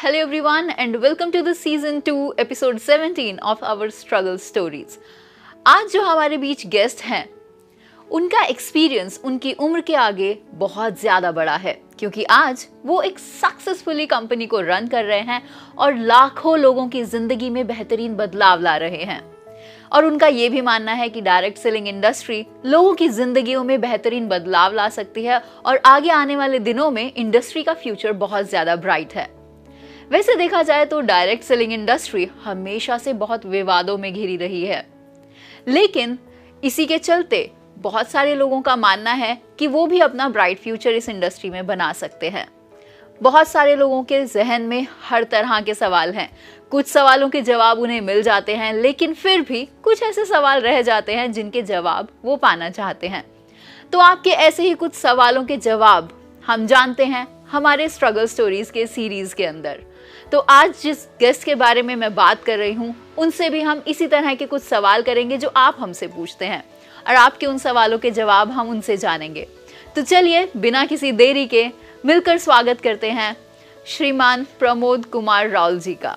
Hello everyone and welcome to the season 2 episode 17 of our struggle stories. आज जो हमारे बीच guest हैं उनका एक्सपीरियंस उनकी उम्र के आगे बहुत ज़्यादा बड़ा है, क्योंकि आज वो एक सक्सेसफुली कंपनी को रन कर रहे हैं और लाखों लोगों की ज़िंदगी में बेहतरीन बदलाव ला रहे हैं। और उनका ये भी मानना है कि डायरेक्ट सेलिंग इंडस्ट्री लोगों की ज़िंदगियों में बेहतरीन बदलाव ला सकती है और आगे आने वाले दिनों में इंडस्ट्री का फ्यूचर बहुत ज़्यादा ब्राइट है। वैसे देखा जाए तो डायरेक्ट सेलिंग इंडस्ट्री हमेशा से बहुत विवादों में घिरी रही है, लेकिन इसी के चलते बहुत सारे लोगों का मानना है कि वो भी अपना ब्राइट फ्यूचर इस इंडस्ट्री में बना सकते हैं। बहुत सारे लोगों के जहन में हर तरह के सवाल हैं। कुछ सवालों के जवाब उन्हें मिल जाते हैं, लेकिन फिर भी कुछ ऐसे सवाल रह जाते हैं जिनके जवाब वो पाना चाहते हैं। तो आपके ऐसे ही कुछ सवालों के जवाब हम जानते हैं हमारे स्ट्रगल स्टोरीज के सीरीज के अंदर। तो आज जिस गेस्ट के बारे में मैं बात कर रही हूँ उनसे भी हम इसी तरह के कुछ सवाल करेंगे जो आप हमसे पूछते हैं, और आपके उन सवालों के जवाब हम उनसे जानेंगे। तो चलिए बिना किसी देरी के मिलकर स्वागत करते हैं श्रीमान प्रमोद कुमार राउल जी का।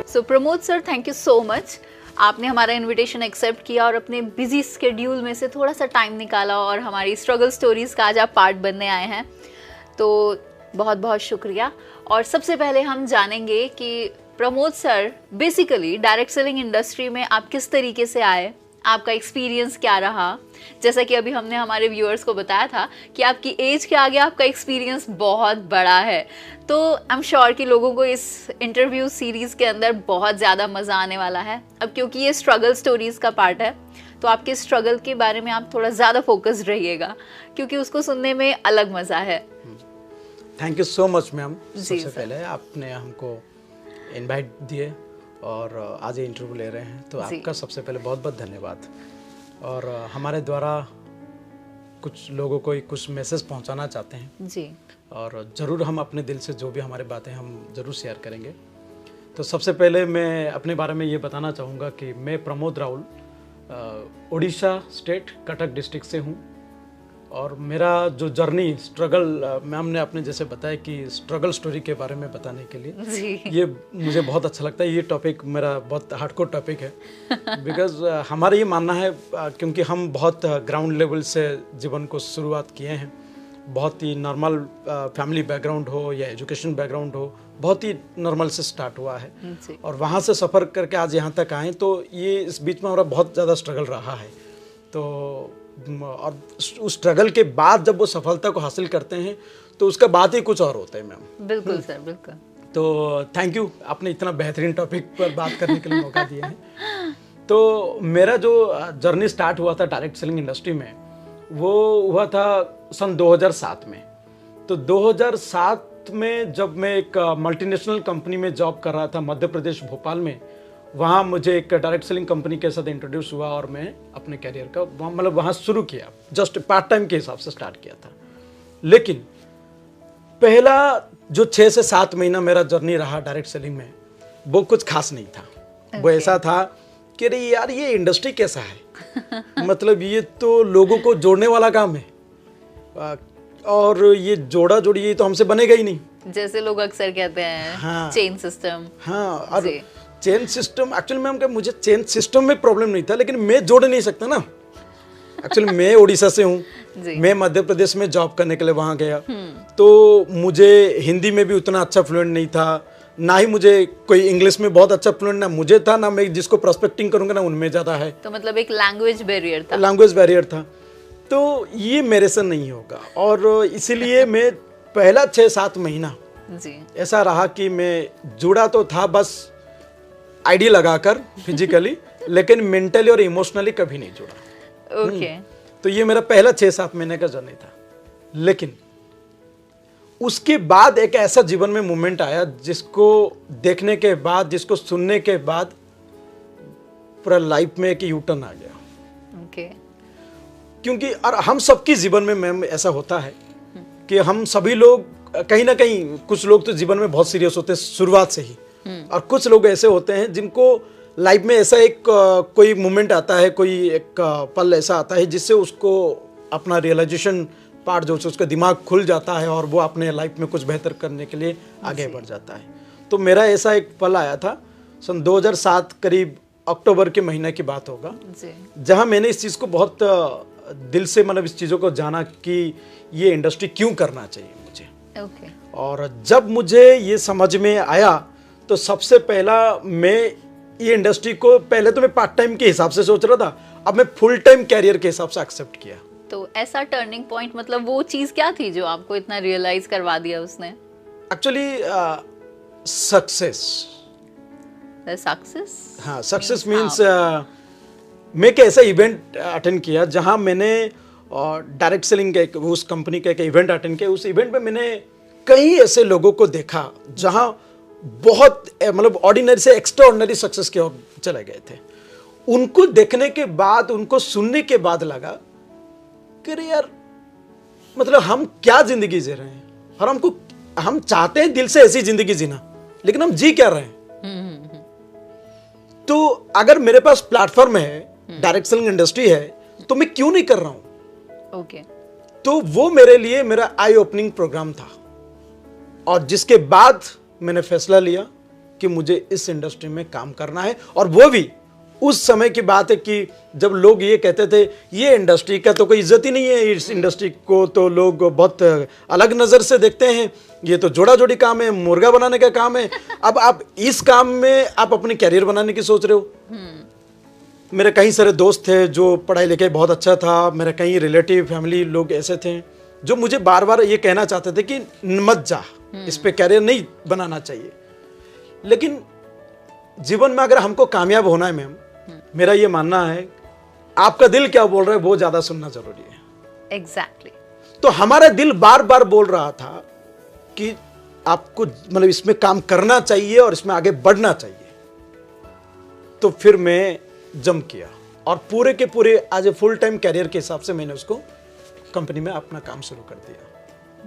So Pramod sir, thank you so much. आपने हमारा इनविटेशन एक्सेप्ट किया और अपने बिजी स्केड्यूल में से थोड़ा सा टाइम निकाला और हमारी स्ट्रगल स्टोरीज का आज आप पार्ट बनने आए हैं, तो बहुत बहुत शुक्रिया। और सबसे पहले हम जानेंगे कि Pramod sir, basically direct selling industry में आप किस तरीके से आए, आपका एक्सपीरियंस क्या रहा। जैसा कि अभी हमने हमारे व्यूअर्स को बताया था कि आपकी एज के आगे आपका एक्सपीरियंस बहुत बड़ा है, तो आई एम श्योर कि लोगों को इस इंटरव्यू सीरीज़ के अंदर बहुत ज़्यादा मज़ा आने वाला है। अब क्योंकि ये स्ट्रगल स्टोरीज़ का पार्ट है, तो आपके स्ट्रगल के बारे में आप थोड़ा ज़्यादा फोकस्ड रहिएगा, क्योंकि उसको सुनने में अलग मज़ा है। Thank you so much ma'am. सबसे पहले आपने हमको इनवाइट दिए और आज ये इंटरव्यू ले रहे हैं, तो आपका सबसे पहले बहुत बहुत धन्यवाद। और हमारे द्वारा कुछ लोगों को कुछ मैसेज पहुंचाना चाहते हैं जी, और ज़रूर हम अपने दिल से जो भी हमारे बातें हम ज़रूर शेयर करेंगे। तो सबसे पहले मैं अपने बारे में ये बताना चाहूँगा कि मैं प्रमोद राउल उड़ीसा स्टेट कटक डिस्ट्रिक्ट से हूँ। और मेरा जो जर्नी स्ट्रगल, मैम ने आपने जैसे बताया कि स्ट्रगल स्टोरी के बारे में बताने के लिए ये मुझे बहुत अच्छा लगता है। ये टॉपिक मेरा बहुत हार्डकोर टॉपिक है, बिकॉज हमारा ये मानना है, क्योंकि हम बहुत ग्राउंड लेवल से जीवन को शुरुआत किए हैं। बहुत ही नॉर्मल फैमिली बैकग्राउंड हो या एजुकेशन बैकग्राउंड हो, बहुत ही नॉर्मल से स्टार्ट हुआ है और वहाँ से सफ़र करके आज यहाँ तक आए। तो ये इस बीच में हमारा बहुत ज़्यादा स्ट्रगल रहा है। तो और उस स्ट्रगल के बाद जब वो सफलता को हासिल करते हैं तो उसका बात ही कुछ और होता है मैम। बिल्कुल सर, बिल्कुल। तो थैंक यू, आपने इतना बेहतरीन टॉपिक पर बात करने के लिए मौका दिया है। तो मेरा जो जर्नी स्टार्ट हुआ था डायरेक्ट सेलिंग इंडस्ट्री में, वो हुआ था सन 2007 में। तो 2007 में जब मैं एक मल्टीनेशनल कंपनी में जॉब कर रहा था मध्य प्रदेश भोपाल में, वहाँ मुझे एक डायरेक्ट सेलिंग कंपनी के साथ इंट्रोड्यूस हुआ और मैं अपने कैरियर का मतलब वहाँ शुरू किया। जस्ट पार्ट टाइम के हिसाब से स्टार्ट किया था। लेकिन पहला जो 6 से 7 महीना मेरा जर्नी रहा डायरेक्ट सेलिंग में, वो कुछ खास नहीं था। वो ऐसा था कि अरे यार ये इंडस्ट्री कैसा है, मतलब ये तो लोगों को जोड़ने वाला काम है और ये जोड़ा जोड़ी ये तो हमसे बनेगा ही नहीं, जैसे लोग अक्सर कहते हैं। हाँ, चेन सिस्टम। हाँ, और चेन सिस्टम एक्चुअली मैम क्या, मुझे चेन सिस्टम में प्रॉब्लम नहीं था, लेकिन मैं जोड़ नहीं सकता ना। एक्चुअली मैं उड़ीसा से हूँ, मैं मध्य प्रदेश में जॉब करने के लिए वहाँ गया, तो मुझे हिंदी में भी उतना अच्छा फ्लुएंट नहीं था, ना ही मुझे कोई इंग्लिश में बहुत अच्छा फ्लुएंट ना मुझे था, ना मैं जिसको प्रोस्पेक्टिंग करूँगा ना उनमें ज़्यादा है। तो मतलब एक लैंग्वेज बैरियर था। तो ये मेरे से नहीं होगा, और इसीलिए मैं पहला 6-7 महीना ऐसा रहा कि मैं जुड़ा तो था बस आईडी लगाकर फिजिकली, लेकिन मेंटली और इमोशनली कभी नहीं जुड़ा। ओके। तो ये मेरा पहला 6-7 महीने का जर्नी था। लेकिन उसके बाद एक ऐसा जीवन में मोमेंट आया जिसको देखने के बाद, जिसको सुनने के बाद पूरा लाइफ में एक यू टर्न आ गया। ओके। क्योंकि और हम सबके जीवन में मैम ऐसा होता है कि हम सभी लोग कहीं ना कहीं, कुछ लोग तो जीवन में बहुत सीरियस होते हैं शुरुआत से ही, और कुछ लोग ऐसे होते हैं जिनको लाइफ में ऐसा एक कोई मोमेंट आता है, कोई एक पल ऐसा आता है जिससे उसको अपना रियलाइजेशन पार्ट जो उसका दिमाग खुल जाता है और वो अपने लाइफ में कुछ बेहतर करने के लिए आगे बढ़ जाता है। तो मेरा ऐसा एक पल आया था सन 2007 करीब अक्टूबर के महीने की बात होगा, जहां मैंने इस चीज़ को बहुत दिल से मतलब इस चीज़ों को जाना कि ये इंडस्ट्री क्यों करना चाहिए मुझे। और जब मुझे ये समझ में आया तो सबसे पहला मैं ये इंडस्ट्री को पहले तो मैं पार्ट टाइम के हिसाब से सोच रहा था, अब मैं फुल टाइम कैरियर के हिसाब से एक्सेप्ट किया। तो ऐसा टर्निंग पॉइंट मतलब वो चीज़ क्या थी जो आपको इतना रियलाइज करवा दिया उसने? Actually success. सक्सेस? हाँ, सक्सेस मीन्स मैं एक ऐसा इवेंट अटेंड किया जहां मैंने डायरेक्ट सेलिंग का उस कंपनी का एक इवेंट अटेंड किया। उस इवेंट में मैंने कई ऐसे लोगों को देखा जहां बहुत मतलब ऑर्डिनरी से एक्स्ट्राऑर्डिनरी सक्सेस की ओर चले गए थे। उनको देखने के बाद, उनको सुनने के बाद लगा कि यार मतलब हम क्या जिंदगी जी रहे हैं और हम चाहते हैं दिल से ऐसी जिंदगी जीना, लेकिन हम जी क्या रहे हैं। तो अगर मेरे पास प्लेटफॉर्म है, डायरेक्ट सेलिंग इंडस्ट्री है, तो मैं क्यों नहीं कर रहा हूं। तो वो मेरे लिए मेरा आई ओपनिंग प्रोग्राम था और जिसके बाद मैंने फैसला लिया कि मुझे इस इंडस्ट्री में काम करना है। और वो भी उस समय की बात है कि जब लोग ये कहते थे ये इंडस्ट्री का तो कोई इज्जत ही नहीं है, इस इंडस्ट्री को तो लोग बहुत अलग नज़र से देखते हैं, ये तो जोड़ा जोड़ी काम है, मुर्गा बनाने का काम है। अब आप इस काम में आप अपने कैरियर बनाने की सोच रहे हो। मेरे कई सारे दोस्त थे जो पढ़ाई लिखाई बहुत अच्छा था, मेरे कई रिलेटिव फैमिली लोग ऐसे थे जो मुझे बार बार ये कहना चाहते थे कि मत जा, इस पे कैरियर नहीं बनाना चाहिए। लेकिन जीवन में अगर हमको कामयाब होना है मैम, मेरा ये मानना है आपका दिल क्या बोल रहा है वो ज्यादा सुनना जरूरी है। एग्जैक्टली। तो हमारा दिल बार बार बोल रहा था कि आपको मतलब इसमें काम करना चाहिए और इसमें आगे बढ़ना चाहिए। तो फिर मैं जंप किया और पूरे के पूरे as a full time career के हिसाब से मैंने उसको कंपनी में अपना काम शुरू कर दिया।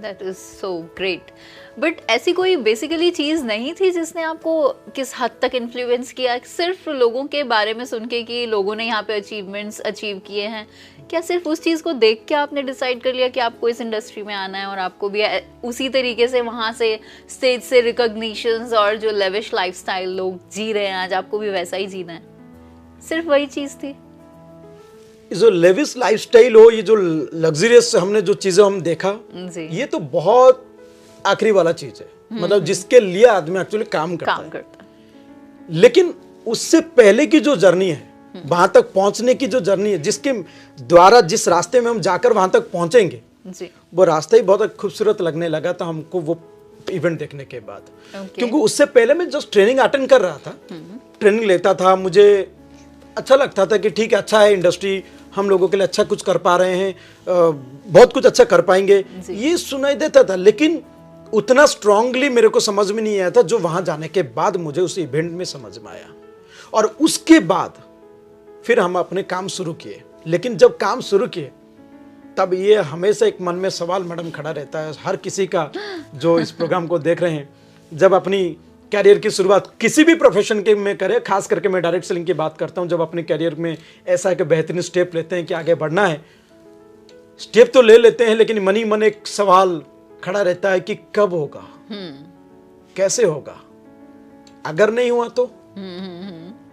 That is so great. But ऐसी कोई बेसिकली चीज़ नहीं थी जिसने आपको किस हद तक इन्फ्लुएंस किया? सिर्फ लोगों के बारे में सुन के कि लोगों ने यहाँ पे अचीवमेंट्स अचीव किए हैं, क्या सिर्फ उस चीज़ को देख के आपने डिसाइड कर लिया कि आपको इस इंडस्ट्री में आना है और आपको भी उसी तरीके से वहाँ से स्टेज से रिकॉग्निशंस और जो लेविश लाइफस्टाइल लोग जी रहे हैं आज, आपको भी वैसा ही जीना है? सिर्फ वही चीज़ थी? जो लेविश लाइफस्टाइल हो, ये जो लग्जरियस हमने जो चीजें हम देखा, ये तो बहुत आखिरी वाला चीज है। मतलब जिसके लिए आदमी एक्चुअली काम करता है। लेकिन उससे पहले की जो जर्नी है, वहां तक पहुंचने की जो जर्नी है, जिसके द्वारा जिस रास्ते में हम जाकर वहां तक पहुंचेंगे, वो रास्ता ही बहुत खूबसूरत लगने लगा था हमको वो इवेंट देखने के बाद। क्योंकि उससे पहले मैं जस्ट ट्रेनिंग अटेंड कर रहा था, ट्रेनिंग लेता था, मुझे अच्छा लगता था कि ठीक है, अच्छा है इंडस्ट्री, हम लोगों के लिए अच्छा कुछ कर पा रहे हैं, बहुत कुछ अच्छा कर पाएंगे, ये सुनाई देता था। लेकिन उतना स्ट्रांगली मेरे को समझ में नहीं आया था जो वहां जाने के बाद मुझे उस इवेंट में समझ में आया। और उसके बाद फिर हम अपने काम शुरू किए। लेकिन जब काम शुरू किए तब ये हमेशा एक मन में सवाल मैडम खड़ा रहता है हर किसी का जो इस प्रोग्राम को देख रहे हैं, जब अपनी कैरियर की शुरुआत किसी भी प्रोफेशन के में करें, खास करके मैं डायरेक्ट सेलिंग की बात करता हूं, जब अपने कैरियर में ऐसा एक बेहतरीन स्टेप लेते हैं कि आगे बढ़ना है, स्टेप तो ले लेते हैं, लेकिन मन ही मन एक सवाल खड़ा रहता है कि कब होगा, कैसे होगा, अगर नहीं हुआ तो।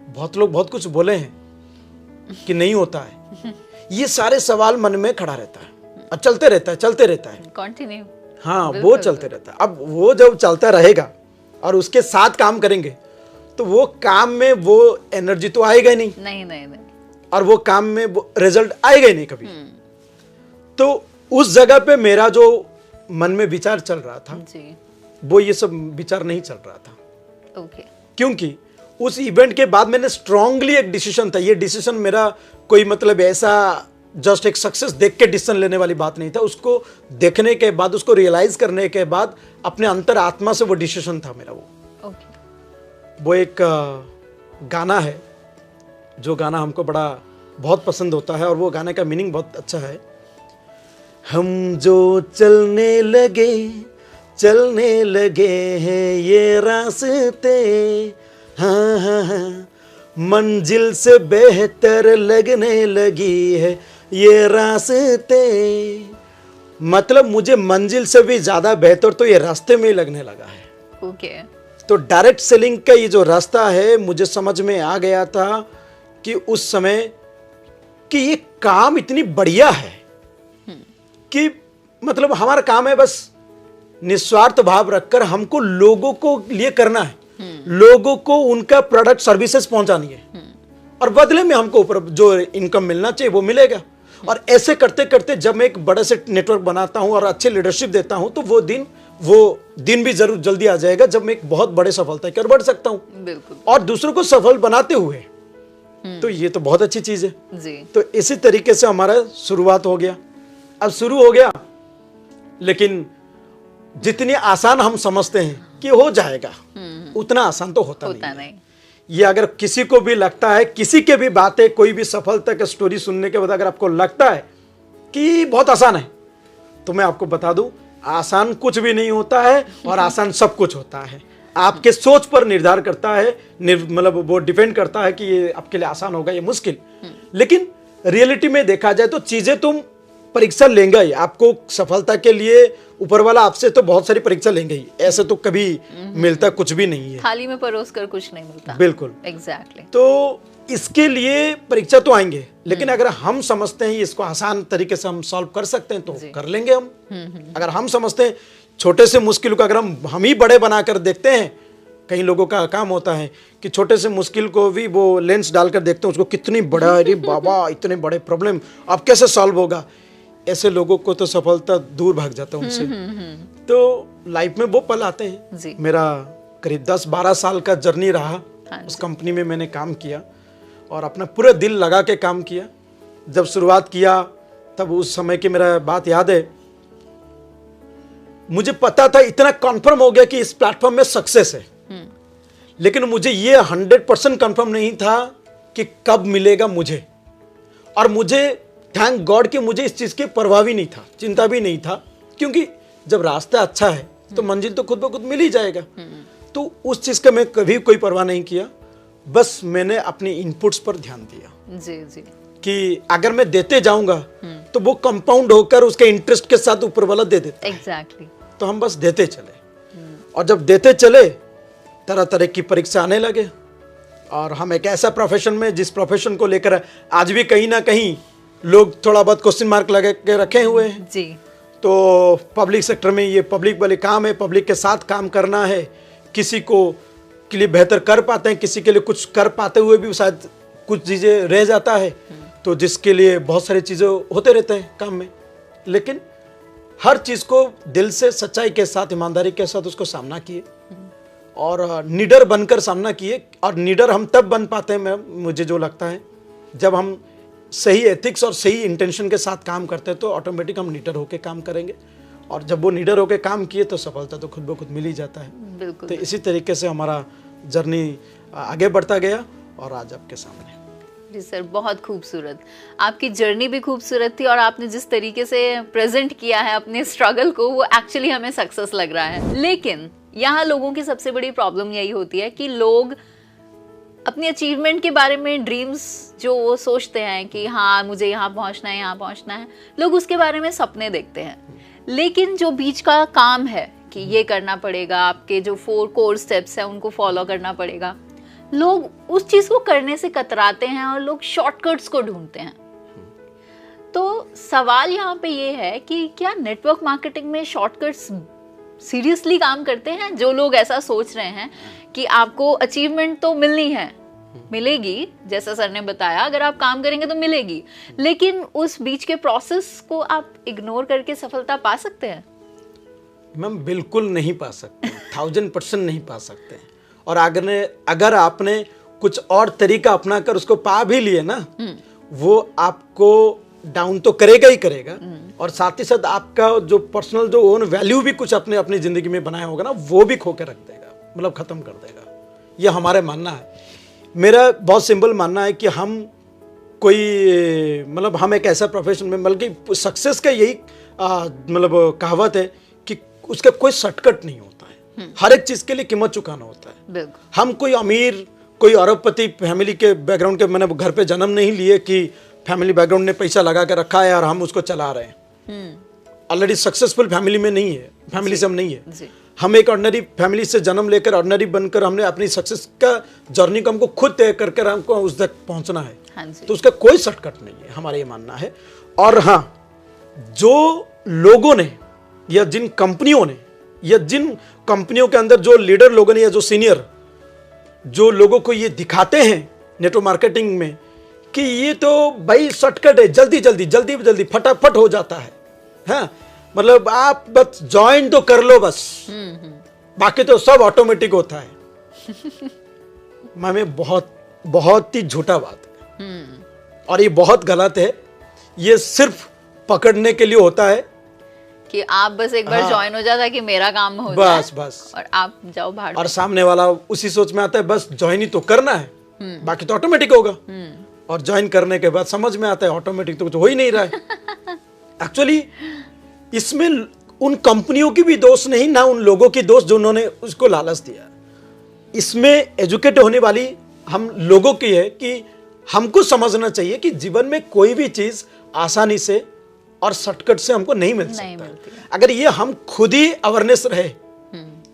बहुत लोग बहुत कुछ बोले हैं कि नहीं होता है, ये सारे सवाल मन में खड़ा रहता है और चलते रहता है कंटिन्यू। हाँ, वो चलते रहता है। अब वो जब चलता रहेगा और उसके साथ काम करेंगे तो वो काम में वो एनर्जी तो आएगा ही नहीं, और वो काम में वो रिजल्ट आएगा ही नहीं कभी। तो उस जगह पे मेरा जो मन में विचार चल रहा था जी, वो ये सब विचार नहीं चल रहा था। क्योंकि उस इवेंट के बाद मैंने स्ट्रांगली एक डिसीजन था, ये डिसीजन मेरा कोई मतलब ऐसा जस्ट एक सक्सेस देख के डिसीजन लेने वाली बात नहीं था, उसको देखने के बाद, उसको रियलाइज करने के बाद अपने अंतर आत्मा से वो डिसीजन था मेरा। वो एक गाना है, जो गाना हमको बहुत पसंद होता है और वो गाने का मीनिंग बहुत अच्छा है। हम जो चलने लगे हैं ये रास्ते, हाँ हाँ हाँ, मंजिल से बेहतर लगने लगी है ये रास्ते, मतलब मुझे मंजिल से भी ज्यादा बेहतर तो ये रास्ते में ही लगने लगा है। ओके। तो डायरेक्ट सेलिंग का ये जो रास्ता है मुझे समझ में आ गया था कि उस समय कि ये काम इतनी बढ़िया है कि मतलब हमारा काम है बस निस्वार्थ भाव रखकर हमको लोगों को लिए करना है, लोगों को उनका प्रोडक्ट सर्विसेज पहुंचानी है और बदले में हमको ऊपर जो इनकम मिलना चाहिए वो मिलेगा। और ऐसे करते करते जब मैं एक बड़े से नेटवर्क बनाता हूं और अच्छे लीडरशिप देता हूं तो वो दिन भी जरूर जल्दी आ जाएगा जब मैं एक बहुत बड़े सफलता की ओर बढ़ सकता हूं। बिल्कुल। और दूसरों को सफल बनाते हुए, तो ये तो बहुत अच्छी चीज है जी। तो इसी तरीके से हमारा शुरुआत हो गया। अब शुरू हो गया, लेकिन जितनी आसान हम समझते हैं कि हो जाएगा उतना आसान तो होता नहीं। ये अगर किसी को भी लगता है, किसी के भी बातें, कोई भी सफलता की स्टोरी सुनने के बाद अगर आपको लगता है कि बहुत आसान है, तो मैं आपको बता दूं आसान कुछ भी नहीं होता है और आसान सब कुछ होता है। आपके सोच पर निर्धार करता है, मतलब वो डिपेंड करता है कि ये आपके लिए आसान होगा या मुश्किल। लेकिन रियलिटी में देखा जाए तो चीजें तुम परीक्षा लेंगे ही, आपको सफलता के लिए ऊपर वाला आपसे तो बहुत सारी परीक्षा लेंगे ही, ऐसे तो कभी मिलता कुछ भी नहीं है, थाली में परोस कर कुछ नहीं मिलता। बिल्कुल एग्जैक्टली। तो इसके लिए परीक्षा तो आएंगे, लेकिन अगर हम समझते हैं इसको आसान तरीके से हम सॉल्व कर सकते हैं तो कर लेंगे हम। अगर हम समझते हैं छोटे से मुश्किल को अगर हम ही बड़े बनाकर देखते हैं, कई लोगों का काम होता है कि छोटे से मुश्किल को भी वो लेंस डालकर देखते हैं उसको कितनी बड़ा, अरे बाबा इतने बड़े प्रॉब्लम अब कैसे सॉल्व होगा, ऐसे लोगों को तो सफलता दूर भाग जाता है उनसे। तो लाइफ में वो पल आते हैं। मेरा करीब 10-12 साल का जर्नी रहा, उस कंपनी में मैंने काम किया और अपना पूरा दिल लगा के काम किया। जब शुरुआत किया तब उस समय की मेरा बात याद है, मुझे पता था, इतना कन्फर्म हो गया कि इस प्लेटफॉर्म में सक्सेस है, लेकिन मुझे ये 100% कन्फर्म नहीं था कि कब मिलेगा मुझे। और मुझे थैंक गॉड कि मुझे इस चीज की परवाह भी नहीं था, चिंता भी नहीं था, क्योंकि जब रास्ता अच्छा है तो मंजिल तो खुद ब खुद मिल ही जाएगा। तो उस चीज का मैं कभी कोई परवाह नहीं किया, बस मैंने अपने इनपुट्स पर ध्यान दिया जी जी कि अगर मैं देते जाऊंगा तो वो कंपाउंड होकर उसके इंटरेस्ट के साथ ऊपर वाला दे देता है। एग्जैक्टली। तो हम बस देते चले और जब देते चले तरह तरह की परीक्षा आने लगे। और हम एक ऐसा प्रोफेशन में, जिस प्रोफेशन को लेकर आज भी कहीं ना कहीं लोग थोड़ा बहुत क्वेश्चन मार्क लगा के रखे हुए हैं जी। तो पब्लिक सेक्टर में ये पब्लिक वाले काम है, पब्लिक के साथ काम करना है। किसी को के लिए बेहतर कर पाते हैं, किसी के लिए कुछ कर पाते हुए भी शायद कुछ चीज़ें रह जाता है, तो जिसके लिए बहुत सारी चीज़ें होते रहते हैं काम में। लेकिन हर चीज़ को दिल से, सच्चाई के साथ, ईमानदारी के साथ उसको सामना किए और निडर बनकर सामना किए। और निडर हम तब बन पाते हैं, मुझे जो लगता है, जब हम सही एथिक्स और सही इंटेंशन के साथ काम करते हैं तो ऑटोमेटिक हम निडर होकर काम करेंगे। और जब वो निडर होकर काम किए तो सफलता तो खुद ब खुद मिल ही जाता है। बिल्कुल। तो इसी तरीके से हमारा जर्नी आगे बढ़ता गया और आज आपके सामने। जी सर, बहुत खूबसूरत। आपकी जर्नी भी खूबसूरत थी और आपने जिस तरीके से प्रेजेंट किया है अपने स्ट्रगल को, वो एक्चुअली हमें सक्सेस लग रहा है। लेकिन यहाँ लोगों की सबसे बड़ी प्रॉब्लम यही होती है कि लोग अपनी अचीवमेंट के बारे में, ड्रीम्स जो वो सोचते हैं कि हाँ मुझे यहाँ पहुँचना है, यहाँ पहुँचना है, लोग उसके बारे में सपने देखते हैं। लेकिन जो बीच का काम है कि ये करना पड़ेगा, आपके जो 4 कोर स्टेप्स हैं उनको फॉलो करना पड़ेगा, लोग उस चीज़ को करने से कतराते हैं और लोग शॉर्टकट्स को ढूंढते हैं। तो सवाल यहाँ पे ये है कि क्या नेटवर्क मार्केटिंग में शॉर्टकट्स सीरियसली काम करते हैं? जो लोग ऐसा सोच रहे हैं कि आपको अचीवमेंट तो मिलनी है, मिलेगी, जैसा सर ने बताया, अगर आप काम करेंगे तो मिलेगी, लेकिन उस बीच के प्रोसेस को आप इग्नोर करके सफलता पा सकते हैं? मैम बिल्कुल नहीं पा सकते, 1000% नहीं पा सकते। और अगर आपने कुछ और तरीका अपनाकर उसको पा भी लिए ना, वो आपको डाउन तो करेगा ही करेगा, और साथ ही साथ आपका जो पर्सनल जो ओन वैल्यू भी कुछ अपने अपनी जिंदगी में बनाया होगा ना, वो भी खो के रख देगा, मतलब खत्म कर देगा। ये हमारे मानना है। मेरा बहुत सिंपल मानना है कि हम कोई, मतलब हम एक ऐसा प्रोफेशन में, बल्कि सक्सेस का यही मतलब कहावत है कि उसका कोई शॉर्टकट नहीं होता है। हर एक चीज के लिए कीमत चुकाना होता है। हम कोई अमीर, कोई अरबपति फैमिली के बैकग्राउंड के, मैंने घर पे जन्म नहीं लिए कि फैमिली बैकग्राउंड ने पैसा लगा के रखा है और हम उसको चला रहे हैं। ऑलरेडी सक्सेसफुल फैमिली में नहीं है, फैमिली से हम नहीं है, हम एक ऑर्डिनरी फैमिली से जन्म लेकर ऑर्डिनरी बनकर हमने अपनी सक्सेस का जर्नी को हमको खुद तय करके हमको उस तक पहुंचना है। तो उसका कोई शॉर्टकट नहीं है, हमारा ये मानना है। और हाँ, जो लोगों ने या जिन कंपनियों ने या जिन कंपनियों के अंदर जो लीडर लोगों ने या जो सीनियर जो लोगों को ये दिखाते हैं नेटवर्क मार्केटिंग में कि ये तो भाई शॉर्टकट है, जल्दी जल्दी जल्दी जल्दी फटाफट हो जाता है, हाँ, मतलब आप बस ज्वाइन तो कर लो बस, बाकी तो सब ऑटोमेटिक होता है। हमें बहुत बहुत ही झूठा बात है और ये बहुत गलत है। ये सिर्फ पकड़ने के लिए होता है कि आप बस एक बार ज्वाइन हो जाता कि मेरा काम हो जाए, बस और आप जाओ बाहर, और सामने वाला उसी सोच में आता है बस ज्वाइन ही तो करना है, बाकी तो ऑटोमेटिक होगा। और ज्वाइन करने के बाद समझ में आता है ऑटोमेटिक तो कुछ हो ही नहीं रहा है। एक्चुअली इसमें उन कंपनियों की भी दोष नहीं, ना उन लोगों की दोष जो उन्होंने उसको लालच दिया। इसमें एजुकेट होने वाली हम लोगों की है कि हमको समझना चाहिए कि जीवन में कोई भी चीज आसानी से और शॉर्टकट से हमको नहीं मिल सकता। अगर ये हम खुद ही अवेयरनेस रहे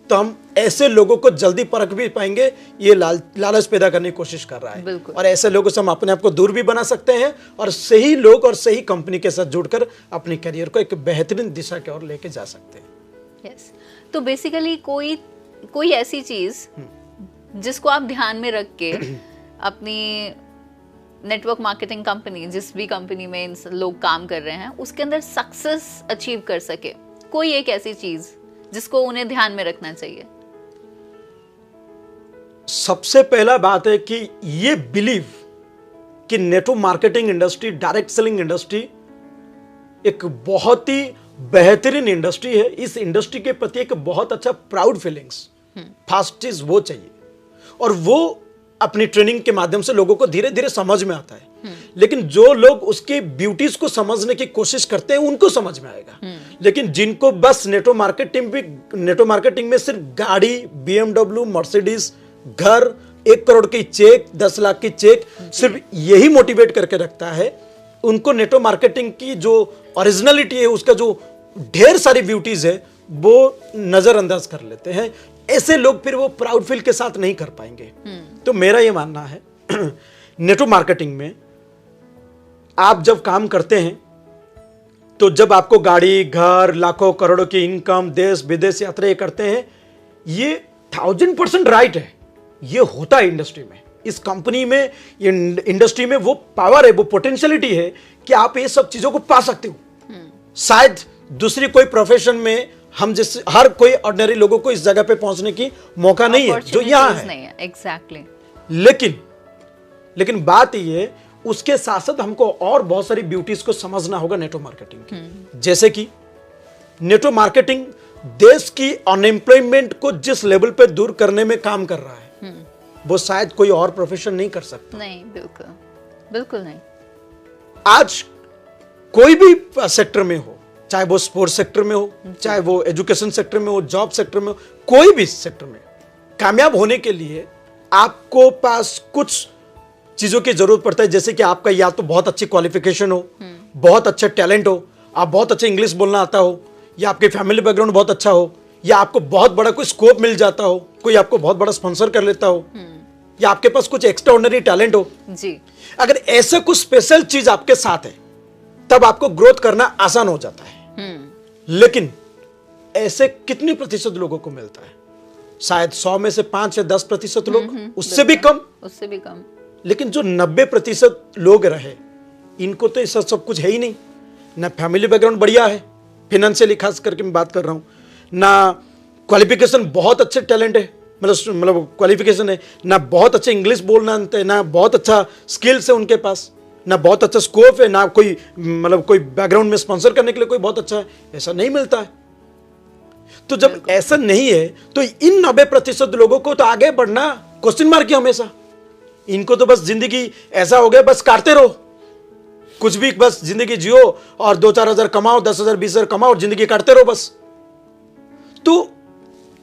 तो हम ऐसे लोगों को जल्दी परख भी पाएंगे। ये लालच पैदा करने की कोशिश कर रहा है और ऐसे लोगों से हम अपने आप को दूर भी बना सकते हैं और सही लोग और सही कंपनी के साथ जुड़कर अपनी करियर को एक बेहतरीन दिशा की ओर लेके जा सकते हैं। यस, तो बेसिकली कोई ऐसी चीज जिसको आप ध्यान में रख के अपनी नेटवर्क मार्केटिंग कंपनी, जिस भी कंपनी में लोग काम कर रहे हैं, उसके अंदर सक्सेस अचीव कर सके, कोई एक ऐसी चीज जिसको उन्हें ध्यान में रखना चाहिए। सबसे पहला बात है कि ये बिलीव कि network marketing industry, direct selling industry एक बहुत ही बेहतरीन इंडस्ट्री है। इस इंडस्ट्री के प्रति एक बहुत अच्छा प्राउड फीलिंग्स, फास्ट चीज वो चाहिए और वो अपनी ट्रेनिंग के माध्यम से लोगों को धीरे धीरे समझ में आता है। लेकिन जो लोग उसके ब्यूटीज को समझने की कोशिश करते हैं उनको समझ में आएगा। लेकिन जिनको बस नेटवर्क मार्केटिंग में सिर्फ गाड़ी, BMW, मर्सिडीज, घर, 1 करोड़ की चेक, 10 लाख की चेक, सिर्फ यही मोटिवेट करके रखता है, उनको नेटवर्क मार्केटिंग की जो ओरिजिनलिटी है, उसका जो ढेर सारी ब्यूटीज है, वो नजरअंदाज कर लेते हैं। ऐसे लोग फिर वो प्राउड फील के साथ नहीं कर पाएंगे। तो मेरा ये मानना है नेटवर्क मार्केटिंग में आप जब काम करते हैं तो जब आपको गाड़ी, घर, लाखों करोड़ों की इनकम, देश विदेश यात्रा करते हैं, ये 1000% राइट है। ये होता है इंडस्ट्री में, इस कंपनी में, ये इंडस्ट्री में वो पावर है, वो पोटेंशियलिटी है कि आप ये सब चीजों को पा सकते हो। शायद दूसरी कोई प्रोफेशन में हम जैसे हर कोई ऑर्डिनरी लोगों को इस जगह पे पहुंचने की मौका नहीं है जो यहाँ है। एग्जैक्टली। लेकिन बात ये, उसके साथ साथ हमको और बहुत सारी ब्यूटीज को समझना होगा नेटवर्क मार्केटिंग की। जैसे कि नेटवर्क मार्केटिंग देश की अनएम्प्लॉयमेंट को जिस लेवल पे दूर करने में काम कर रहा है, वो शायद कोई और प्रोफेशन नहीं कर सकता। नहीं, बिल्कुल नहीं। आज कोई भी सेक्टर में हो, चाहे वो स्पोर्ट्स सेक्टर में हो, चाहे वो एजुकेशन सेक्टर में हो, जॉब सेक्टर में हो, कोई भी सेक्टर में कामयाब होने के लिए आपको पास कुछ चीजों की जरूरत पड़ता है। जैसे कि आपका या तो बहुत अच्छी क्वालिफिकेशन हो, बहुत अच्छा टैलेंट हो, आप बहुत अच्छा इंग्लिश बोलना आता हो, या आपके फैमिली बैकग्राउंड बहुत अच्छा हो, या आपको बहुत बड़ा कोई स्कोप मिल जाता हो, कोई आपको बहुत बड़ा स्पॉन्सर कर लेता हो, या आपके पास कुछ एक्स्ट्राऑर्डिनरी टैलेंट हो जी। अगर ऐसा कुछ स्पेशल चीज आपके साथ है तब आपको ग्रोथ करना आसान हो जाता है। लेकिन ऐसे कितने प्रतिशत लोगों को मिलता है? शायद 100 में से 5 या 10% लोग, उससे भी कम। लेकिन जो 90% लोग रहे, इनको तो ऐसा सब कुछ है ही नहीं। ना फैमिली बैकग्राउंड बढ़िया है, फाइनेंशियली खास करके मैं बात कर रहा हूं, ना क्वालिफिकेशन बहुत अच्छे टैलेंट है, मतलब क्वालिफिकेशन है, ना बहुत अच्छा इंग्लिश बोलना है, ना बहुत अच्छा स्किल्स है उनके पास, ना बहुत अच्छा स्कोप है, ना कोई कोई बैकग्राउंड में स्पॉन्सर करने के लिए कोई बहुत अच्छा है, ऐसा नहीं मिलता है। तो जब ऐसा नहीं है तो इन 90% लोगों को तो आगे बढ़ना क्वेश्चन मार्क है हमेशा। इनको तो बस जिंदगी ऐसा हो गया, बस काटते रहो, कुछ भी बस जिंदगी जियो और 2-4 हजार कमाओ, 10,000 20,000 कमाओ और जिंदगी काटते रहो बस। तो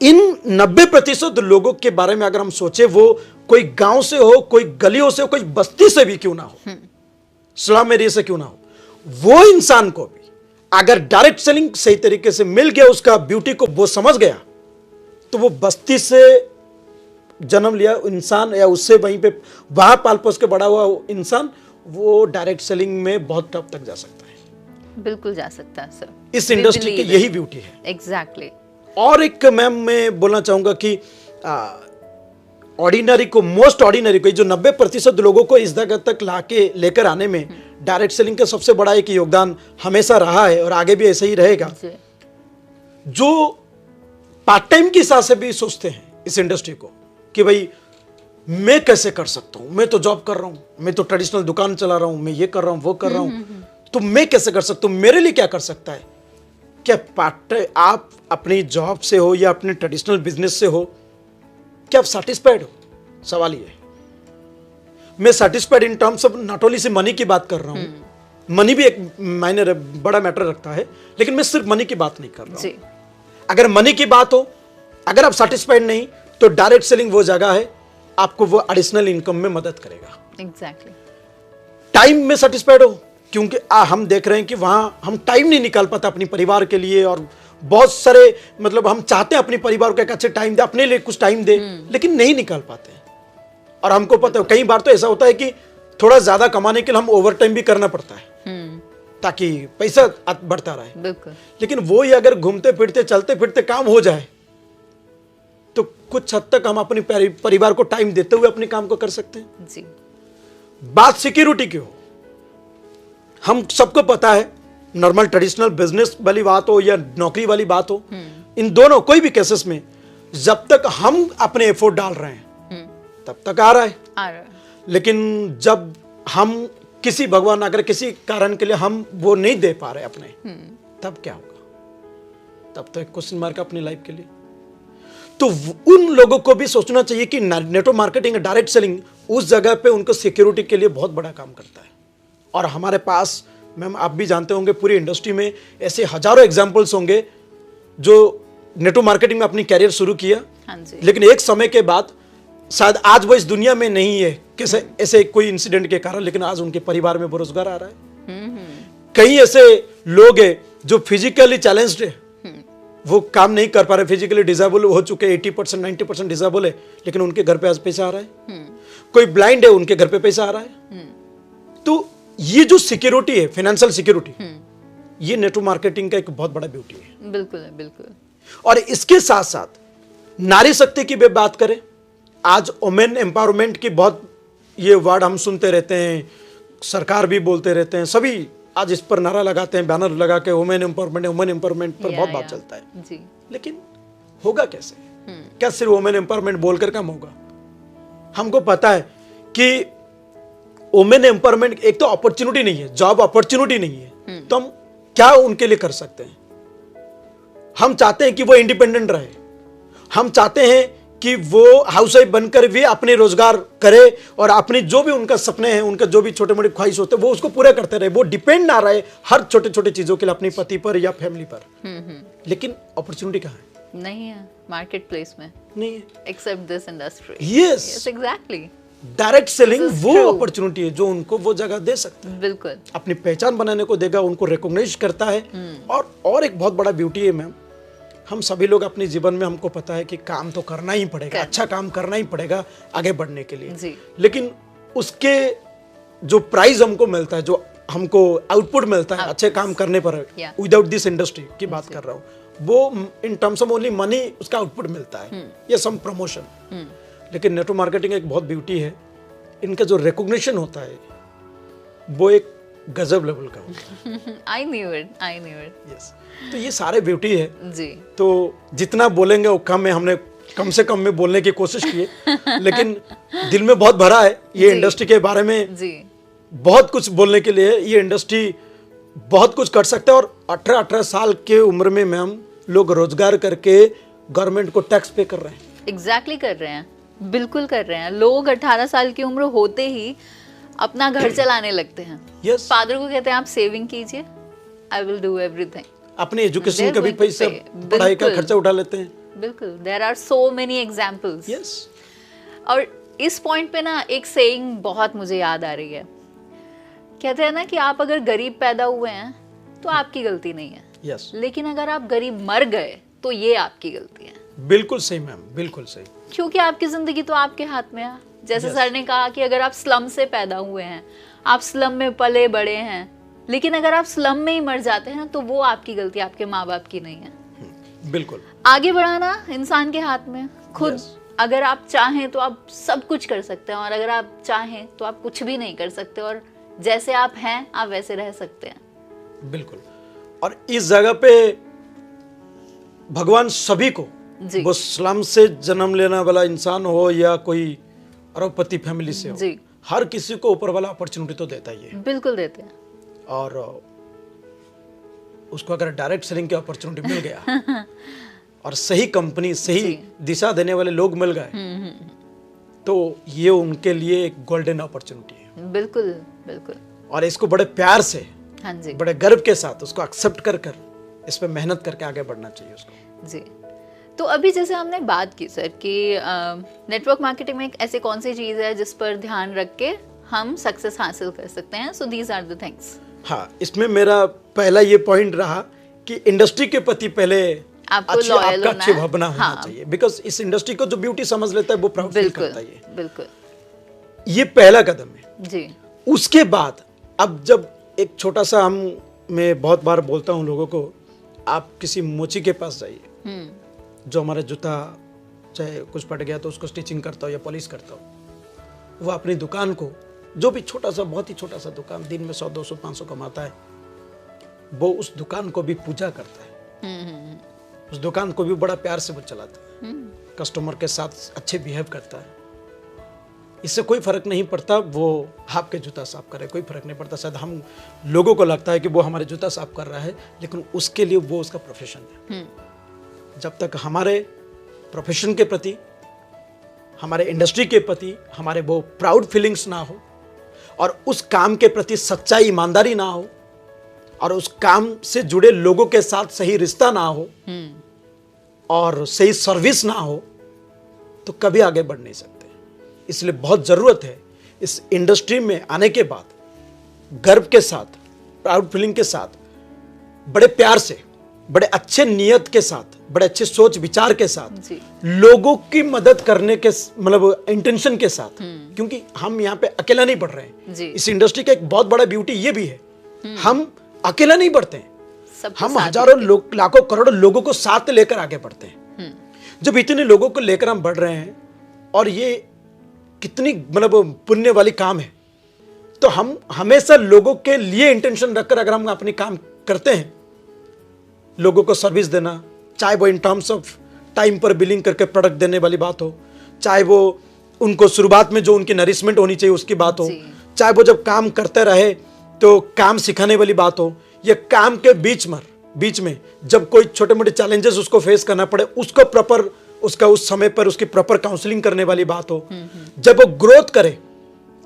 इन 90% लोगों के बारे में अगर हम सोचे, वो कोई गांव से हो, कोई गलियों से हो, कोई बस्ती से भी क्यों ना हो, स्लम एरिया से क्यों ना हो, वो इंसान को भी अगर डायरेक्ट सेलिंग सही तरीके से मिल गया, उसका ब्यूटी को वो समझ गया, तो वो बस्ती से जन्म लिया इंसान या उससे वहीं पे वहां पाल पोस के बड़ा हुआ इंसान, वो डायरेक्ट सेलिंग में बहुत टॉप तक जा सकता है। बिल्कुल जा सकता है सर। इस इंडस्ट्री की यही ब्यूटी है। एग्जैक्टली। और एक मैम मैं बोलना चाहूंगा कि ऑर्डिनरी को, मोस्ट ऑर्डिनरी को, जो 90% लोगों को इस जगह तक लाके लेकर आने में डायरेक्ट सेलिंग का सबसे बड़ा एक योगदान हमेशा रहा है और आगे भी ऐसे ही रहेगा। जो पार्ट टाइम के हिसाब से भी सोचते हैं इस इंडस्ट्री को कि भाई मैं कैसे कर सकता हूं, मैं तो जॉब कर रहा हूं, मैं तो ट्रेडिशनल दुकान चला रहा हूं, मैं ये कर रहा हूं, वो कर रहा हूं, तो मैं कैसे कर सकता हूं, मेरे लिए क्या कर सकता है? क्या पार्ट आप अपनी जॉब से हो या अपने ट्रेडिशनल बिजनेस से हो, क्या आप सेटिस्फाइड हो? सवाल ये है। मैं satisfied in terms of not only say money की बात कर रहा हूं, मनी भी एक मायने बड़ा मैटर रखता है, लेकिन मैं सिर्फ मनी की बात नहीं कर रहा हूं। अगर मनी की बात हो, अगर आप सेटिस्फाइड नहीं, तो डायरेक्ट सेलिंग वो जगह है, आपको वो एडिशनल इनकम में मदद करेगा। एग्जैक्टली। टाइम में सेटिस्फाइड हो, क्योंकि हम देख रहे हैं कि वहां हम टाइम नहीं निकाल पाते अपने परिवार के लिए, और बहुत सारे मतलब हम चाहते हैं अपने परिवार को एक अच्छे टाइम दे, अपने लिए कुछ टाइम दे, लेकिन नहीं निकाल पाते। और हमको पता है कई बार तो ऐसा होता है कि थोड़ा ज्यादा कमाने के लिए हम ओवर टाइम भी करना पड़ता है ताकि पैसा बढ़ता रहे। बिल्कुल। लेकिन वो ही अगर घूमते फिरते चलते फिरते काम हो जाए, तो कुछ हद तक हम अपने परिवार को टाइम देते हुए अपने काम को कर सकते हैं जी। बात सिक्योरिटी की हो, हम सबको पता है, नॉर्मल ट्रेडिशनल बिजनेस वाली बात हो या नौकरी वाली बात हो, इन दोनों कोई भी केसेस में जब तक हम अपने एफर्ट डाल रहे हैं तब तक आ रहा है। लेकिन जब हम किसी भगवान अगर किसी कारण के लिए हम वो नहीं दे पा रहे अपने, तब क्या होगा? तब तो एक क्वेश्चन मार्क अपनी लाइफ के लिए। तो उन लोगों को भी सोचना चाहिए कि नेटवर्क मार्केटिंग, डायरेक्ट सेलिंग उस जगह पे उनको सिक्योरिटी के लिए बहुत बड़ा काम करता है। और हमारे पास, मैम आप भी जानते होंगे, पूरी इंडस्ट्री में ऐसे हजारों एग्जांपल्स होंगे जो नेटवर्क मार्केटिंग में अपनी कैरियर शुरू किया, लेकिन एक समय के बाद शायद आज वो इस दुनिया में नहीं है किसी ऐसे कोई इंसिडेंट के कारण, लेकिन आज उनके परिवार में बेरोजगार आ रहा है। कई ऐसे लोग हैं जो फिजिकली चैलेंज्ड है, वो काम नहीं कर पा रहे, फिजिकली डिसेबल हो चुके, 80% 90% डिसेबल है, लेकिन उनके घर पे आज पैसा आ रहा है। कोई ब्लाइंड है, उनके घर पे पैसा आ रहा है। तो ये जो सिक्योरिटी है, फाइनेंशियल सिक्योरिटी, ये नेटवर्क मार्केटिंग का एक बहुत बड़ा ब्यूटी है। बिल्कुल बिल्कुल। और इसके साथ साथ नारी शक्ति की बात करें, आज वुमेन एम्पावरमेंट की बहुत ये वर्ड हम सुनते रहते हैं, सरकार भी बोलते रहते हैं, सभी आज इस पर नारा लगाते हैं, बैनर लगा के वुमेन एम्पावरमेंट पर बहुत बात चलता है जी। लेकिन होगा कैसे? क्या सिर्फ वुमेन एम्पावरमेंट बोलकर काम होगा? हमको पता है कि वुमेन एम्पावरमेंट एक तो अपॉर्चुनिटी नहीं है, जॉब अपॉर्चुनिटी नहीं है, तो हम क्या उनके लिए कर सकते हैं? हम चाहते हैं कि वो इंडिपेंडेंट रहे, हम चाहते हैं कि वो हाउसवाइफ बनकर भी अपने रोजगार करे और अपनी जो भी उनका सपने हैं, उनका जो भी छोटे मोटे ख्वाहिश होते हैं, वो उसको पूरा करते रहे, वो डिपेंड ना रहे हर छोटे छोटे चीजों के लिए अपने पति पर या फैमिली पर। लेकिन अपॉर्चुनिटी कहाँ है? नहीं है मार्केट प्लेस में, नहीं है, except this industry. Yes exactly. Direct selling वो अपॉर्चुनिटी है जो उनको वो जगह दे सकता है, बिल्कुल अपनी पहचान बनाने को देगा, उनको रिकॉग्नाइज करता है। और एक बहुत बड़ा ब्यूटी है मैम, हम सभी लोग अपने जीवन में, हमको पता है कि काम तो करना ही पड़ेगा, अच्छा काम करना ही पड़ेगा आगे बढ़ने के लिए जी। लेकिन उसके जो प्राइस हमको मिलता है, जो हमको आउटपुट मिलता है अच्छे काम करने पर, विदाउट दिस इंडस्ट्री की बात कर रहा हूँ, वो in terms of only money उसका आउटपुट मिलता है या सम प्रमोशन। लेकिन नेटवर्क मार्केटिंग एक बहुत ब्यूटी है, इनका जो रिकॉग्निशन होता है वो एक गजब लेवल का होता है। I knew it. Yes. तो ये सारे ब्यूटी है जी। तो जितना बोलेंगे वो कम है, हमने कम से कम में बोलने की कोशिश की है लेकिन दिल में बहुत भरा है ये इंडस्ट्री के बारे में जी। बहुत कुछ बोलने के लिए। ये इंडस्ट्री बहुत कुछ कर सकता है और 18 साल के उम्र में मैम लोग रोजगार करके गवर्नमेंट को टैक्स पे कर रहे हैं। एग्जैक्टली कर रहे हैं, बिल्कुल कर रहे हैं। लोग 18 साल की उम्र होते ही अपना घर चलाने लगते हैं। yes. फादर को कहते हैं आप सेविंग कीजिए, आई विल डू एवरीथिंग। अपने एजुकेशन का भी पैसा, पढ़ाई का खर्चा उठा लेते हैं। बिल्कुल, there are so many examples. Yes. और इस पॉइंट पे ना एक सेइंग बहुत मुझे याद आ रही है, कहते हैं ना कि आप अगर गरीब पैदा हुए हैं तो आपकी गलती नहीं है। यस। लेकिन अगर आप गरीब मर गए तो ये आपकी गलती है। बिल्कुल सही मैम, बिल्कुल सही। क्योंकि आपकी जिंदगी तो आपके हाथ में है। जैसे सर ने कहा कि अगर आप स्लम से पैदा हुए हैं, आप स्लम में पले बड़े हैं, लेकिन अगर आप स्लम में ही मर जाते हैं तो वो आपकी गलती, आपके माँ बाप की नहीं है। बिल्कुल। आगे बढ़ाना इंसान के हाथ में खुद। अगर आप चाहें तो आप सब कुछ कर सकते हैं, और अगर आप चाहें तो आप कुछ भी नहीं कर सकते, और जैसे आप हैं आप वैसे रह सकते हैं। बिल्कुल। और इस जगह पे भगवान सभी को, वो स्लम से जन्म लेने वाला इंसान हो या कोई अरबपति फैमिली से हो, हर किसी को ऊपर वाला अपॉर्चुनिटी तो देता ही है। बिल्कुल देते हैं। और उसको अगर डायरेक्ट सेलिंग की अपॉर्चुनिटी मिल गया और सही कंपनी, सही दिशा देने वाले लोग मिल गए, तो ये उनके लिए एक गोल्डन अपॉर्चुनिटी है। बिल्कुल बिल्कुल। और इसको बड़े प्यार से, हाँ जी, बड़े गर्व के साथ उसको एक्सेप्ट कर इस पे मेहनत करके आगे बढ़ना चाहिए उसको। जी। तो अभी जैसे हमने बात की सर कि नेटवर्क मार्केटिंग में एक ऐसी कौन सी चीज है जिस पर ध्यान रख के हम सक्सेस हासिल कर सकते हैं, so these are the things. हाँ, इसमें मेरा पहला ये पॉइंट रहा कि इंडस्ट्री के प्रति पहले आपको लॉयल होना अच्छी भावना होना चाहिए, बिकॉज इस इंडस्ट्री को जो ब्यूटी समझ लेता है वो प्राउड फील करता है। बिल्कुल, ये पहला कदम है जी। उसके बाद अब जब एक छोटा सा, मैं बहुत बार बोलता हूँ लोगों को, आप किसी मोची के पास जाइए जो हमारे जूता चाहे कुछ फट गया तो उसको स्टिचिंग करता हो या पॉलिश करता हो, वो अपनी दुकान को, जो भी छोटा सा, बहुत ही छोटा सा दुकान, दिन में 100, 200, 500 कमाता है, वो उस दुकान को भी पूजा करता है। उस दुकान को भी बड़ा प्यार से वो चलाता है, कस्टमर के साथ अच्छे बिहेव करता है। इससे कोई फर्क नहीं पड़ता वो आपके जूता साफ करे, कोई फर्क नहीं पड़ता। शायद हम लोगों को लगता है कि वो हमारे जूता साफ कर रहा है, लेकिन उसके लिए वो उसका प्रोफेशन है। जब तक हमारे प्रोफेशन के प्रति, हमारे इंडस्ट्री के प्रति हमारे वो प्राउड फीलिंग्स ना हो, और उस काम के प्रति सच्चाई, ईमानदारी ना हो, और उस काम से जुड़े लोगों के साथ सही रिश्ता ना हो, और सही सर्विस ना हो, तो कभी आगे बढ़ नहीं सकते। इसलिए बहुत जरूरत है इस इंडस्ट्री में आने के बाद गर्व के साथ, प्राउड फीलिंग के साथ, बड़े प्यार से, बड़े अच्छे नियत के साथ, बड़े अच्छे सोच विचार के साथ, लोगों की मदद करने के मतलब इंटेंशन के साथ, क्योंकि हम यहाँ पे अकेला नहीं बढ़ रहे हैं। इस इंडस्ट्री का एक बहुत बड़ा ब्यूटी ये भी है, हम अकेला नहीं बढ़ते हैं, हम हजारों लोग, लाखों करोड़ों लोगों को साथ लेकर आगे बढ़ते हैं। जब इतने लोगों को लेकर हम बढ़ रहे हैं, और ये कितनी मतलब पुण्य वाली काम है, तो हम हमेशा लोगों के लिए इंटेंशन रखकर अगर हम अपनी काम करते हैं, लोगों को सर्विस देना, चाहे वो इन टर्म्स ऑफ टाइम पर बिलिंग करके प्रोडक्ट देने वाली बात हो, चाहे वो उनको शुरुआत में जो उनकी नरिशमेंट होनी चाहिए उसकी बात हो, चाहे वो जब काम करते रहे तो काम सिखाने वाली बात हो, या काम के बीच में जब कोई छोटे मोटे चैलेंजेस उसको फेस करना पड़े, उसको प्रॉपर, उसका उस समय पर उसकी प्रॉपर काउंसलिंग करने वाली बात हो। जब वो ग्रोथ करे,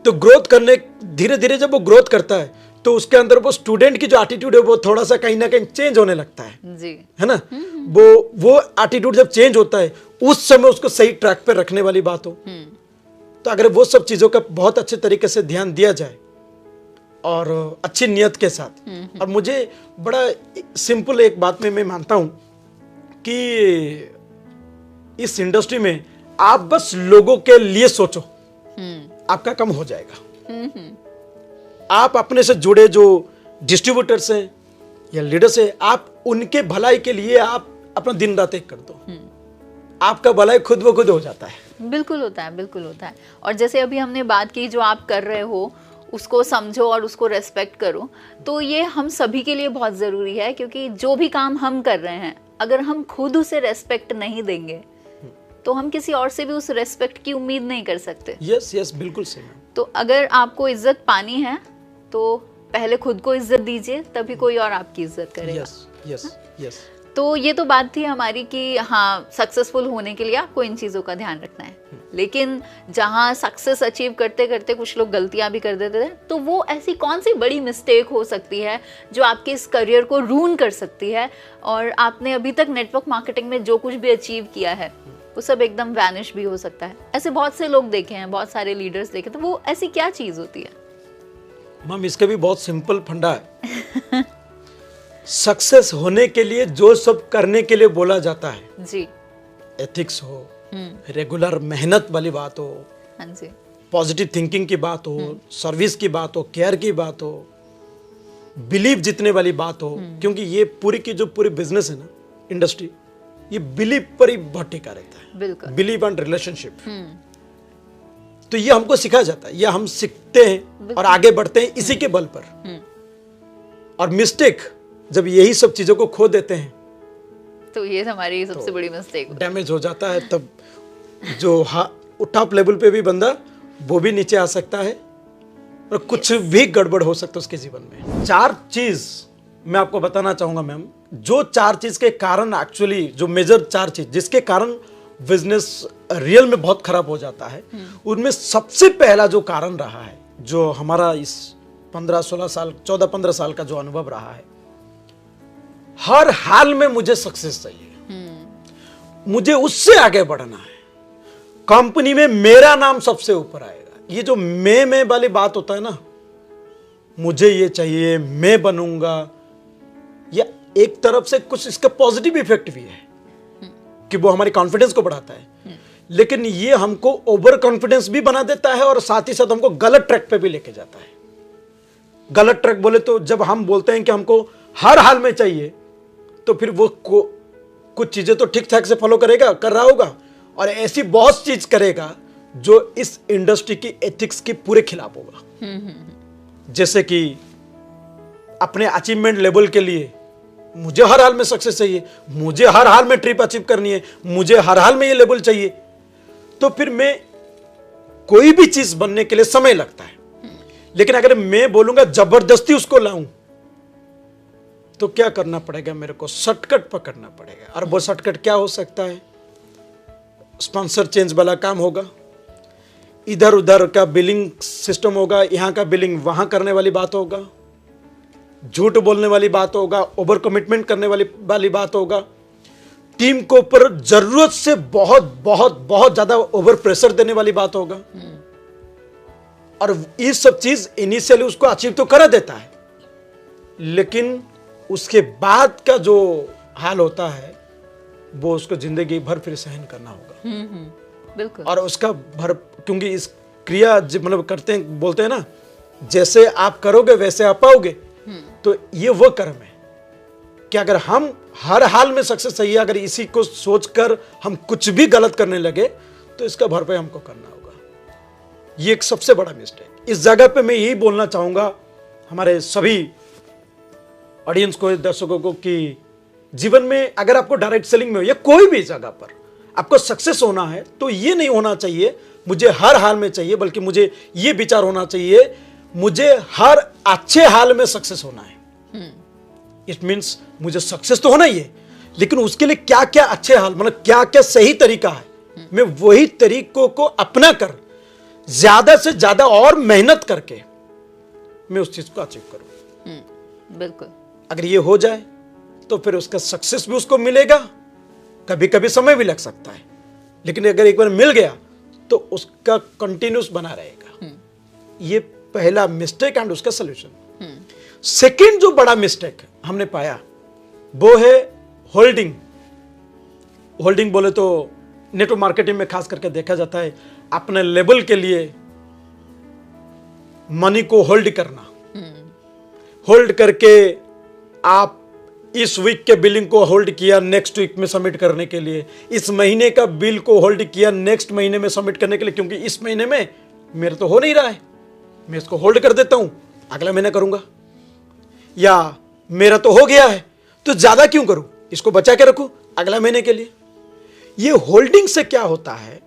तो ग्रोथ करने धीरे धीरे जब वो ग्रोथ करता है, तो उसके अंदर वो स्टूडेंट की जो एटीट्यूड है वो थोड़ा सा कहीं ना कहीं चेंज होने लगता है जी, है ना। वो एटीट्यूड जब चेंज होता है, उस समय उसको सही ट्रैक पे रखने वाली बात हो। तो अगर वो सब चीजों का बहुत अच्छे तरीके से ध्यान दिया जाए और अच्छी नियत के साथ, और मुझे बड़ा सिंपल एक बात में मैं मानता हूं कि इस इंडस्ट्री में आप बस लोगों के लिए सोचो, आपका काम हो जाएगा। आप अपने से जुड़े जो डिस्ट्रीब्यूटर्स हैं या लीडर्स हैं, आप उनके भलाई के लिए आप अपना दिन रात एक कर दो, आपका भलाई खुद ब खुद हो जाता है। बिल्कुल होता है, बिल्कुल होता है। और जैसे अभी हमने बात की, जो आप कर रहे हो उसको समझो और उसको रेस्पेक्ट करो, तो ये हम सभी के लिए बहुत ज़रूरी है, क्योंकि जो भी काम हम कर रहे हैं, अगर हम खुद उसे रेस्पेक्ट नहीं देंगे तो हम किसी और से भी उस रेस्पेक्ट की उम्मीद नहीं कर सकते। यस, बिल्कुल सही। तो अगर आपको इज्जत पानी है तो पहले खुद को इज्जत दीजिए, तभी कोई और आपकी इज्जत करेगा। यस। तो ये तो बात थी हमारी कि हाँ, सक्सेसफुल होने के लिए आपको इन चीज़ों का ध्यान रखना है। लेकिन जहाँ सक्सेस अचीव करते करते कुछ लोग गलतियाँ भी कर देते हैं, तो वो ऐसी कौन सी बड़ी मिस्टेक हो सकती है जो आपके इस करियर को रूइन कर सकती है, और आपने अभी तक नेटवर्क मार्केटिंग में जो कुछ भी अचीव किया है वो सब एकदम वैनिश भी हो सकता है। ऐसे बहुत से लोग देखे हैं, बहुत सारे लीडर्स देखे, तो वो ऐसी क्या चीज़ होती है? मैम, इसका भी बहुत सिंपल फंडा है सक्सेस होने के लिए जो सब करने के लिए बोला जाता है जी, एथिक्स हो, रेगुलर मेहनत वाली बात हो, हाँ जी, पॉजिटिव थिंकिंग की बात हो, सर्विस की बात हो, केयर की बात हो, बिलीव जीतने वाली बात हो, क्योंकि ये पूरी की जो पूरी बिजनेस है ना, इंडस्ट्री, ये बिलीव पर ही बहुत टिका रहता है। बिल्कुल, बिलीव एंड रिलेशनशिप। तो ये हमको सिखाया जाता है, ये हम सीखते हैं और आगे बढ़ते हैं इसी के बल पर। और मिस्टेक जब यही सब चीजों को खो देते हैं तो ये हमारी सबसे बड़ी मिस्टेक डैमेज हो जाता है। तब जो टॉप लेवल पे भी बंदा वो भी नीचे आ सकता है और कुछ भी गड़बड़ हो सकता है उसके जीवन में। 4 चीज मैं आपको बताना चाहूंगा मैम, जो 4 चीज के कारण एक्चुअली जो मेजर 4 चीज जिसके कारण बिजनेस रियल में बहुत खराब हो जाता है, उनमें सबसे पहला जो कारण रहा है, जो हमारा इस 15-16 साल 14-15 साल का जो अनुभव रहा है, हर हाल में मुझे सक्सेस चाहिए, मुझे उससे आगे बढ़ना है, कंपनी में मेरा नाम सबसे ऊपर आएगा। ये जो मैं वाली बात होता है ना, मुझे ये चाहिए, मैं बनूंगा, या एक तरफ से कुछ इसका पॉजिटिव इफेक्ट भी है कि वो हमारी कॉन्फिडेंस को बढ़ाता है, लेकिन ये हमको ओवर कॉन्फिडेंस भी बना देता है और साथ ही साथ हमको गलत ट्रैक पे भी लेके जाता है। गलत ट्रैक बोले तो जब हम बोलते हैं कि हमको हर हाल में चाहिए, तो फिर वो कुछ चीजें तो ठीक ठाक से फॉलो करेगा, कर रहा होगा, और ऐसी बहुत चीज करेगा जो इस इंडस्ट्री की एथिक्स के पूरे खिलाफ होगा। जैसे कि अपने अचीवमेंट लेवल के लिए मुझे हर हाल में सक्सेस चाहिए, मुझे हर हाल में ट्रिप अचीव करनी है, मुझे हर हाल में ये लेवल चाहिए, तो फिर मैं कोई भी चीज बनने के लिए समय लगता है। लेकिन अगर मैं बोलूंगा जबरदस्ती उसको लाऊं, तो क्या करना पड़ेगा, मेरे को शॉर्टकट पकड़ना पड़ेगा। और वो शॉर्टकट क्या हो सकता है? स्पॉन्सर चेंज वाला काम होगा, इधर उधर का बिलिंग सिस्टम होगा, यहां का बिलिंग वहां करने वाली बात होगा, झूठ बोलने वाली बात होगा, ओवर कमिटमेंट करने वाली बात होगा, टीम को ऊपर जरूरत से बहुत बहुत बहुत ज्यादा ओवर प्रेशर देने वाली बात होगा। और ये सब चीज इनिशियली उसको अचीव तो करा देता है, लेकिन उसके बाद का जो हाल होता है वो उसको जिंदगी भर फिर सहन करना होगा। बिल्कुल। और उसका भर, क्योंकि इस क्रिया मतलब करते हैं, बोलते हैं ना, जैसे आप करोगे वैसे आप पाओगे। तो ये वो कर्म है कि अगर हम हर हाल में सक्सेस चाहिए, अगर इसी को सोचकर हम कुछ भी गलत करने लगे, तो इसका भरपाई हमको करना होगा। ये एक सबसे बड़ा मिस्टेक। इस जगह पे मैं यही बोलना चाहूंगा हमारे सभी ऑडियंस को, दर्शकों को, कि जीवन में अगर आपको डायरेक्ट सेलिंग में हो या कोई भी जगह पर आपको सक्सेस होना है, तो ये नहीं होना चाहिए मुझे हर हाल में चाहिए, बल्कि मुझे ये विचार होना चाहिए मुझे हर अच्छे हाल में सक्सेस होना है। इट मीन्स मुझे सक्सेस तो होना ही है, लेकिन उसके लिए क्या क्या अच्छे हाल, मतलब क्या क्या सही तरीका है, मैं वही तरीकों को अपना कर ज्यादा से ज्यादा और मेहनत करके मैं उस चीज को अचीव करूं। बिल्कुल। अगर ये हो जाए तो फिर उसका सक्सेस भी उसको मिलेगा, कभी कभी समय भी लग सकता है, लेकिन अगर एक बार मिल गया तो उसका कंटिन्यूस बना रहेगा। ये पहला मिस्टेक एंड उसका सोल्यूशन। सेकंड जो बड़ा मिस्टेक हमने पाया वो है होल्डिंग। होल्डिंग बोले तो नेटवर्क मार्केटिंग में खास करके देखा जाता है अपने लेवल के लिए मनी को होल्ड करना। होल्ड करके आप इस वीक के बिलिंग को होल्ड किया नेक्स्ट वीक में सबमिट करने के लिए, इस महीने का बिल को होल्ड किया नेक्स्ट महीने में सबमिट करने के लिए, क्योंकि इस महीने में मेरा तो हो नहीं रहा है, मैं इसको होल्ड कर देता हूं, अगला महीना करूंगा, या मेरा तो हो गया है तो ज्यादा क्यों करूं, इसको बचा के रखूं अगला महीने के लिए। ये होल्डिंग से क्या होता है,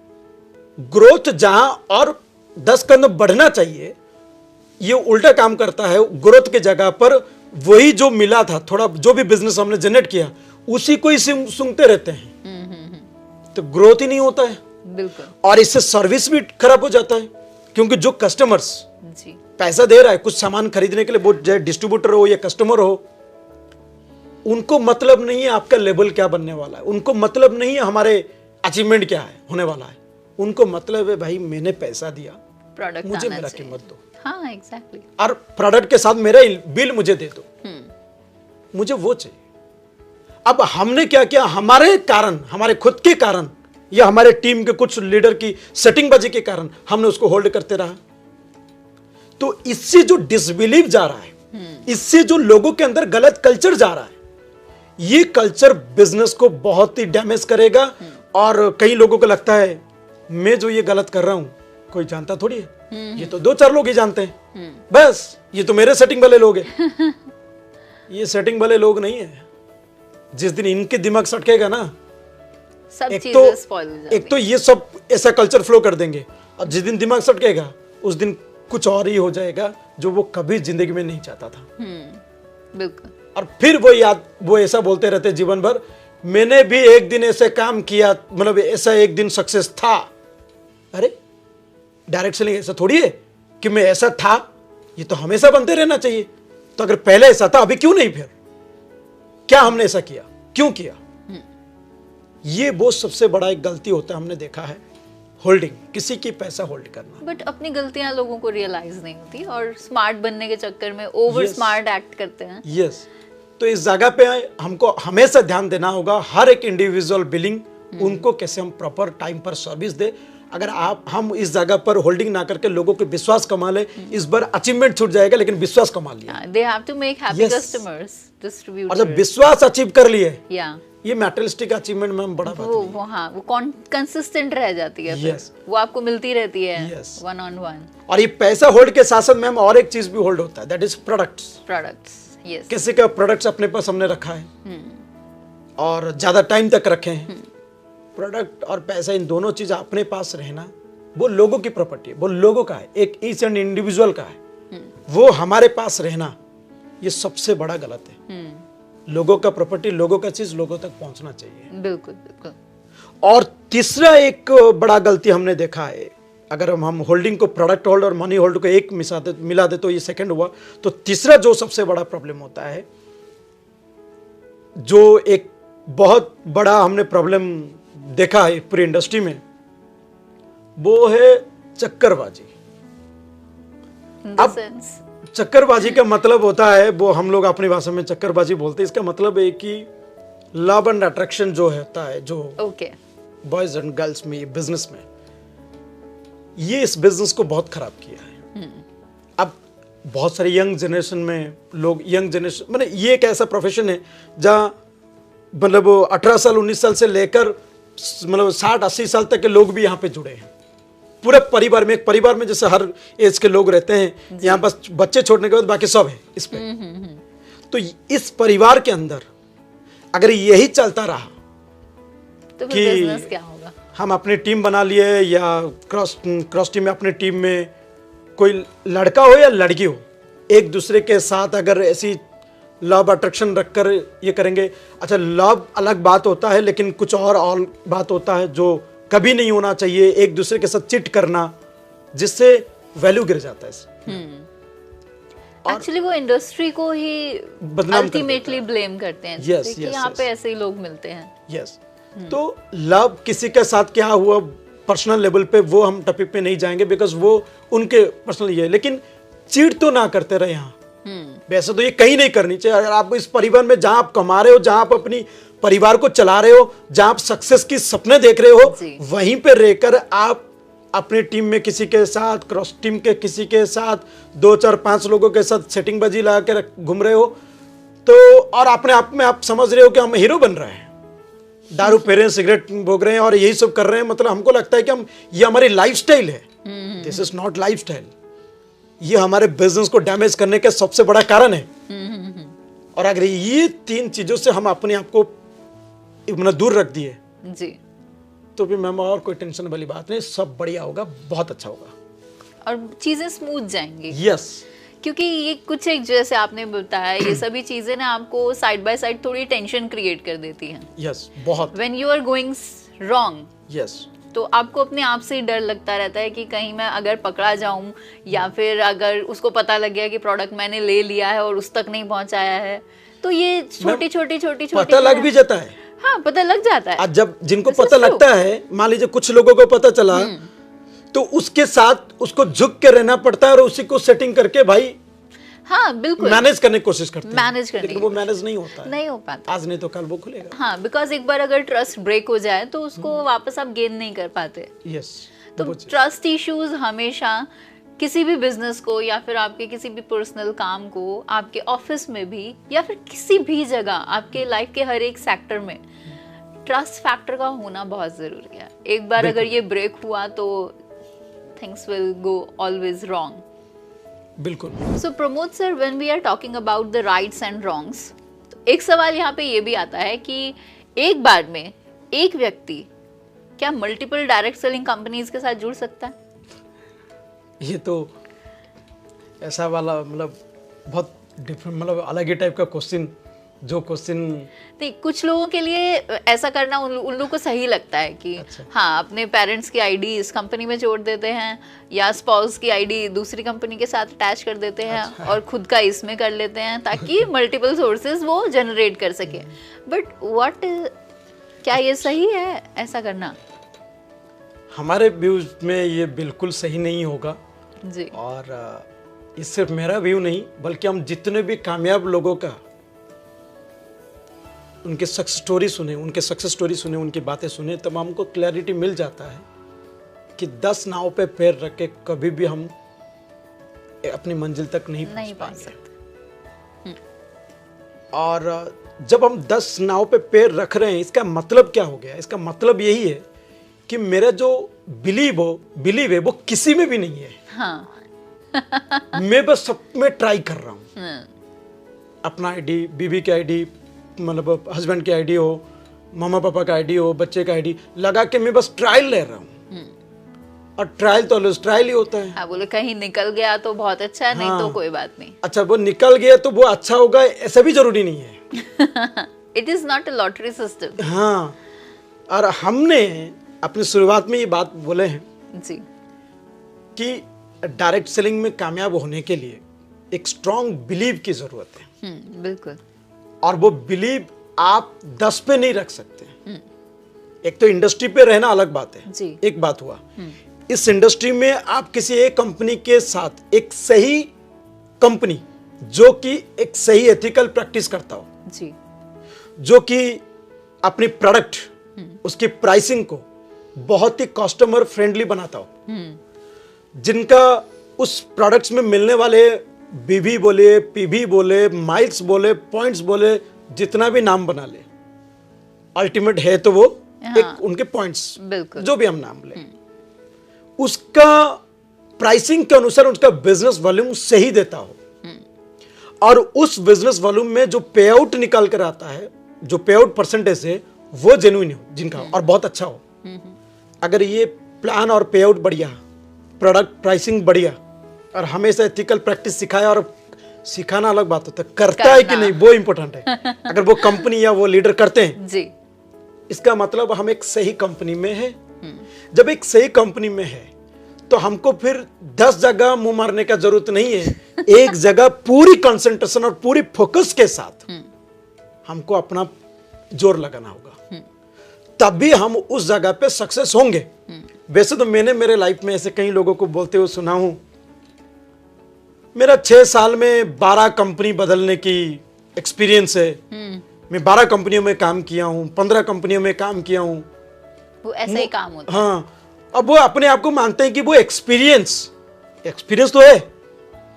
ग्रोथ जहां और 10 कदम बढ़ना चाहिए, ये उल्टा काम करता है। ग्रोथ के जगह पर वही जो मिला था, थोड़ा जो भी बिजनेस हमने जनरेट किया उसी को ही सूंघते रहते हैं, तो ग्रोथ ही नहीं होता है। बिल्कुल। और इससे सर्विस भी खराब हो जाता है, क्योंकि जो कस्टमर्स जी पैसा दे रहा है कुछ सामान खरीदने के लिए, वो चाहे डिस्ट्रीब्यूटर हो या कस्टमर हो, उनको मतलब नहीं है आपका लेवल क्या बनने वाला है, उनको मतलब नहीं है हमारे अचीवमेंट क्या है होने वाला है, उनको मतलब है भाई मैंने पैसा दिया, प्रोडक्ट मुझे मेरा कीमत दो। हाँ एग्जैक्टली। और प्रोडक्ट के साथ मेरा बिल मुझे दे दो। मुझे वो चाहिए। अब हमने क्या किया, हमारे कारण, हमारे खुद के कारण या हमारे टीम के कुछ लीडर की सेटिंगबाजी के कारण हमने उसको होल्ड करते रहा। तो इससे जो डिसबिलीव जा रहा है, इससे जो लोगों के अंदर गलत कल्चर जा रहा है, ये कल्चर बिजनेस को बहुत ही डैमेज करेगा। और कई लोगों को लगता है मैं जो ये गलत कर रहा हूं कोई जानता थोड़ी है, ये तो 2-4 लोग ही जानते हैं, बस ये तो मेरे सेटिंग वाले लोग हैं। ये सेटिंग वाले लोग नहीं है। जिस दिन इनके दिमाग सटकेगा ना, सब चीजें स्पॉइल हो जाएंगी। एक तो ये सब ऐसा कल्चर फ्लो कर देंगे, और जिस दिन दिमाग सटकेगा उस दिन कुछ और ही हो जाएगा जो वो कभी जिंदगी में नहीं चाहता था। बिल्कुल। और फिर वो ऐसा बोलते रहते जीवन भर, मैंने भी एक दिन ऐसे काम किया, मतलब ऐसा एक दिन सक्सेस था। अरे डायरेक्ट सेलिंग ऐसा थोड़ी है कि मैं ऐसा था, ये तो हमेशा बनते रहना चाहिए। तो अगर पहले ऐसा था अभी क्यों नहीं, फिर क्या हमने ऐसा किया, क्यों किया? ये वो सबसे बड़ा एक गलती होता है, हमने देखा है, होल्डिंग, किसी की पैसा होल्ड करना। बट अपनी गलतियां लोगों को रियलाइज नहीं होती और स्मार्ट बनने के चक्कर में ओवर स्मार्ट एक्ट करते हैं। यस। तो इस जगह पे हमको हमेशा ध्यान देना होगा, हर एक इंडिविजुअल बिलिंग, उनको कैसे हम प्रॉपर टाइम पर सर्विस दे। अगर हम इस जगह पर होल्डिंग ना करके लोगों के विश्वास कमा ले, इस बार अचीवमेंट छूट जाएगा लेकिन विश्वास कमा लिया। They have to make happy customers, distributors. और जब विश्वास अचीव कर लिए, ये मैटेरियलिस्टिक अचीवमेंट में हम बड़ा बात नहीं। वो कंसिस्टेंट रह जाती है। Yes. वो आपको मिलती रहती है Yes. 1-on-1। और ये पैसा होल्ड के साथ साथ मैम और एक चीज भी होल्ड होता है, दैट इज प्रोडक्ट्स। यस। किसी का प्रोडक्ट्स अपने पास हमने रखा है और ज्यादा टाइम तक रखे हैं। प्रोडक्ट और पैसा, इन दोनों चीज अपने पास रहना, वो लोगों की प्रॉपर्टी है, वो लोगों का है, एक ईच एंड इंडिविजुअल का है। वो हमारे पास रहना, ये सबसे बड़ा गलत है। लोगों का प्रॉपर्टी, लोगों का चीज लोगों तक पहुंचना चाहिए। बिल्कुल बिल्कुल। और तीसरा एक बड़ा गलती हमने देखा है, अगर हम होल्डिंग को, प्रोडक्ट होल्ड और मनी होल्ड को एक मिला दे तो ये सेकंड हुआ। तो तीसरा जो सबसे बड़ा प्रॉब्लम होता है, जो एक बहुत बड़ा हमने प्रॉब्लम देखा है पूरी इंडस्ट्री में, वो है चक्करबाजी। अब चक्करबाजी का मतलब होता है, वो हम लोग अपनी भाषा में चक्करबाजी बोलते हैं, इसका मतलब है कि लव एंड अट्रैक्शन जो होता है, जो बॉयज एंड गर्ल्स में, बिजनेस में, ये इस बिजनेस को बहुत खराब किया है। अब बहुत सारे यंग जनरेशन में लोग, मतलब ये एक ऐसा प्रोफेशन है जहां मतलब 18 साल 19 साल से लेकर मतलब 60-80 साल तक के लोग भी यहाँ पे जुड़े हैं। पूरे परिवार में, एक परिवार में जैसे हर एज के लोग रहते हैं, यहाँ बस बच्चे छोड़ने के बाद बाकी सब है इस पे। तो इस परिवार के अंदर अगर यही चलता रहा तो कि बिजनेस क्या होगा? हम अपनी टीम बना लिए या क्रॉस टीम में अपनी टीम में कोई लड़का हो या लड़की हो, एक दूसरे के साथ अगर ऐसी लव अट्रैक्शन रखकर ये करेंगे। अच्छा, लव अलग बात होता है, लेकिन कुछ और बात होता है जो कभी नहीं होना चाहिए, एक दूसरे के साथ चिट करना, जिससे वैल्यू गिर जाता है। एक्चुअली वो इंडस्ट्री को ही अल्टीमेटली ब्लेम करते हैं। yes, कि यहाँ पे ऐसे ही लोग मिलते हैं। यस। तो लव किसी के साथ क्या हुआ पर्सनल लेवल पे, वो हम टॉपिक पे नहीं जाएंगे, बिकॉज वो उनके पर्सनल ये है, लेकिन चीट तो ना करते रहे यहाँ। वैसे तो ये कहीं नहीं करनी चाहिए। अगर आप इस परिवार में, जहां आप कमा रहे हो, जहां आप अपनी परिवार को चला रहे हो, जहां आप सक्सेस की सपने देख रहे हो, वहीं पे रहकर आप अपनी टीम में किसी के साथ, क्रॉस टीम के किसी के साथ, 2-4-5 लोगों के साथ सेटिंग बाजी लगा के घूम रहे हो, तो और अपने आप में आप समझ रहे हो कि हम हीरो बन रहे हैं, दारू पी रहे हैं, सिगरेट भोग रहे हैं और यही सब कर रहे हैं, मतलब हमको लगता है कि ये हमारी लाइफस्टाइल है। This is not lifestyle. ये हमारे बिजनेस को डैमेज करने का सबसे बड़ा कारण है। और अगर ये 3 चीजों से हम अपने आप को दूर रख दिए जी, तो भी मैम और कोई टेंशन वाली बात नहीं, सब बढ़िया होगा, बहुत अच्छा होगा और चीजें स्मूथ जाएंगी। यस। क्योंकि ये कुछ एक, जैसे आपने बताया, ये सभी चीजें ना आपको साइड बाय साइड थोड़ी टेंशन क्रिएट कर देती हैं। यस, बहुत। When you are going wrong, yes, तो आपको अपने आप से ही डर लगता रहता है कि कहीं मैं अगर पकड़ा जाऊं, या फिर अगर उसको पता लग गया कि प्रोडक्ट मैंने ले लिया है और उस तक नहीं पहुंचाया है, तो ये छोटी पता लग भी जाता है। हाँ, पता लग जाता है। आज जब जिनको पता लगता है, मान लीजिए कुछ लोगों को पता चला, तो उसके साथ उसको झुक के रहना पड़ता है और उसी को सेटिंग करके भाई हाँ बिल्कुल मैनेज करने की कोशिश करते हैं, मैनेज करने लेकिन वो मैनेज नहीं होता है, नहीं हो पाता, आज नहीं तो कल वो खुलेगा। हाँ बिकॉज एक बार अगर ट्रस्ट ब्रेक हो जाए तो उसको वापस आप गेन नहीं कर पाते। यस, तो ट्रस्ट इश्यूज हमेशा किसी भी बिजनेस को या फिर आपके किसी भी पर्सनल काम को, आपके ऑफिस में भी या फिर किसी भी जगह, आपके लाइफ के हर एक सेक्टर में ट्रस्ट फैक्टर का होना बहुत जरूरी है। एक बार अगर ये ब्रेक हुआ तो things will go always wrong. बिल्कुल। So Pramod sir, when we are talking about the rights and wrongs, तो एक सवाल यहाँ पे ये भी आता है कि एक बार में एक व्यक्ति क्या मल्टीपल डायरेक्ट सेलिंग कंपनीज के साथ जुड़ सकता है? ये तो ऐसा वाला मतलब बहुत डिफरेंट, मतलब अलग ही टाइप का क्वेश्चन, जो क्वेश्चन नहीं, कुछ लोगों के लिए ऐसा करना उन लोगों को सही लगता है कि अच्छा। हाँ, अपने पेरेंट्स की आईडी इस कंपनी में जोड़ देते हैं या स्पाउस की आईडी दूसरी कंपनी के साथ अटैच कर देते हैं अच्छा। और खुद का इसमें कर लेते हैं ताकि मल्टीपल सोर्सेज वो जनरेट कर सके। बट व्हाट, क्या ये सही है ऐसा करना? हमारे व्यूज में ये बिल्कुल सही नहीं होगा जी। और ये सिर्फ मेरा व्यू नहीं, बल्कि हम जितने भी कामयाब लोगों का उनके सक्सेस स्टोरी सुने, उनकी बातें सुने, तब हमको क्लैरिटी मिल जाता है कि 10 नाव पे पैर रख के कभी भी हम अपनी मंजिल तक नहीं पहुंच सकते। और जब हम 10 नाव पे पैर रख रहे हैं, इसका मतलब क्या हो गया? इसका मतलब यही है कि मेरा जो बिलीव है वो किसी में भी नहीं है। हाँ। मैं बस सब में ट्राई कर रहा हूँ। अपना आईडी, बीवी की आईडी, मतलब हस्बैंड की आईडी हो, मामा पापा का आईडी हो, बच्चे का आईडी लगा के मैं बस ट्रायल ले रहा हूँ। और ट्रायल तो ऑलवेज ट्रायल ही होता है। हाँ, बोले कहीं निकल गया तो बहुत अच्छा है, नहीं तो कोई बात नहीं। अच्छा, वो निकल गया तो वो अच्छा होगा ऐसा भी जरूरी नहीं है। It is not a lottery system. हाँ, और हमने अपनी शुरुआत में ये बात बोले हैं जी कि डायरेक्ट सेलिंग में कामयाब होने के लिए एक स्ट्रॉन्ग बिलीव की जरूरत है। बिल्कुल। और वो बिलीव आप 10 पे नहीं रख सकते। एक तो इंडस्ट्री पे रहना अलग बात है जी। एक बात हुआ, इस इंडस्ट्री में आप किसी एक कंपनी के साथ, एक सही कंपनी जो कि एक सही एथिकल प्रैक्टिस करता हो जी, जो कि अपनी प्रोडक्ट, उसकी प्राइसिंग को बहुत ही कस्टमर फ्रेंडली बनाता हो, जिनका उस प्रोडक्ट्स में मिलने वाले बीबी बोले, पीबी बोले, माइल्स बोले, पॉइंट्स बोले, जितना भी नाम बना ले, अल्टीमेट है तो वो एक उनके पॉइंट्स, जो भी हम नाम ले, उसका प्राइसिंग के अनुसार उसका बिजनेस वॉल्यूम सही देता हो। और उस बिजनेस वॉल्यूम में जो पे आउट निकाल कर आता है, जो पे आउट परसेंटेज है, वो जेन्युइन हो जिनका, और बहुत अच्छा हो। अगर ये प्लान और पे आउट बढ़िया, प्रोडक्ट प्राइसिंग बढ़िया, और हमेशा एथिकल प्रैक्टिस सिखाया, और सिखाना अलग बात होता है, करता है कि नहीं वो इंपॉर्टेंट है। अगर वो कंपनी या वो लीडर करते हैं जी, इसका मतलब हम एक सही कंपनी में है। जब एक सही कंपनी में है तो हमको फिर 10 जगह मुंह मारने का जरूरत नहीं है। एक जगह पूरी कंसंट्रेशन और पूरी फोकस के साथ हमको अपना जोर लगाना होगा, तभी हम उस जगह पे सक्सेस होंगे। वैसे तो मैंने मेरे लाइफ में ऐसे कई लोगों को बोलते हुए सुना हूं, मेरा 6 साल में 12 कंपनी बदलने की एक्सपीरियंस है। मैं 12 कंपनियों में काम किया हूं, 15 कंपनियों में काम किया हूं। वो ऐसा ही काम होता है। हाँ, अब वो अपने आप को मानते हैं कि वो एक्सपीरियंस तो है।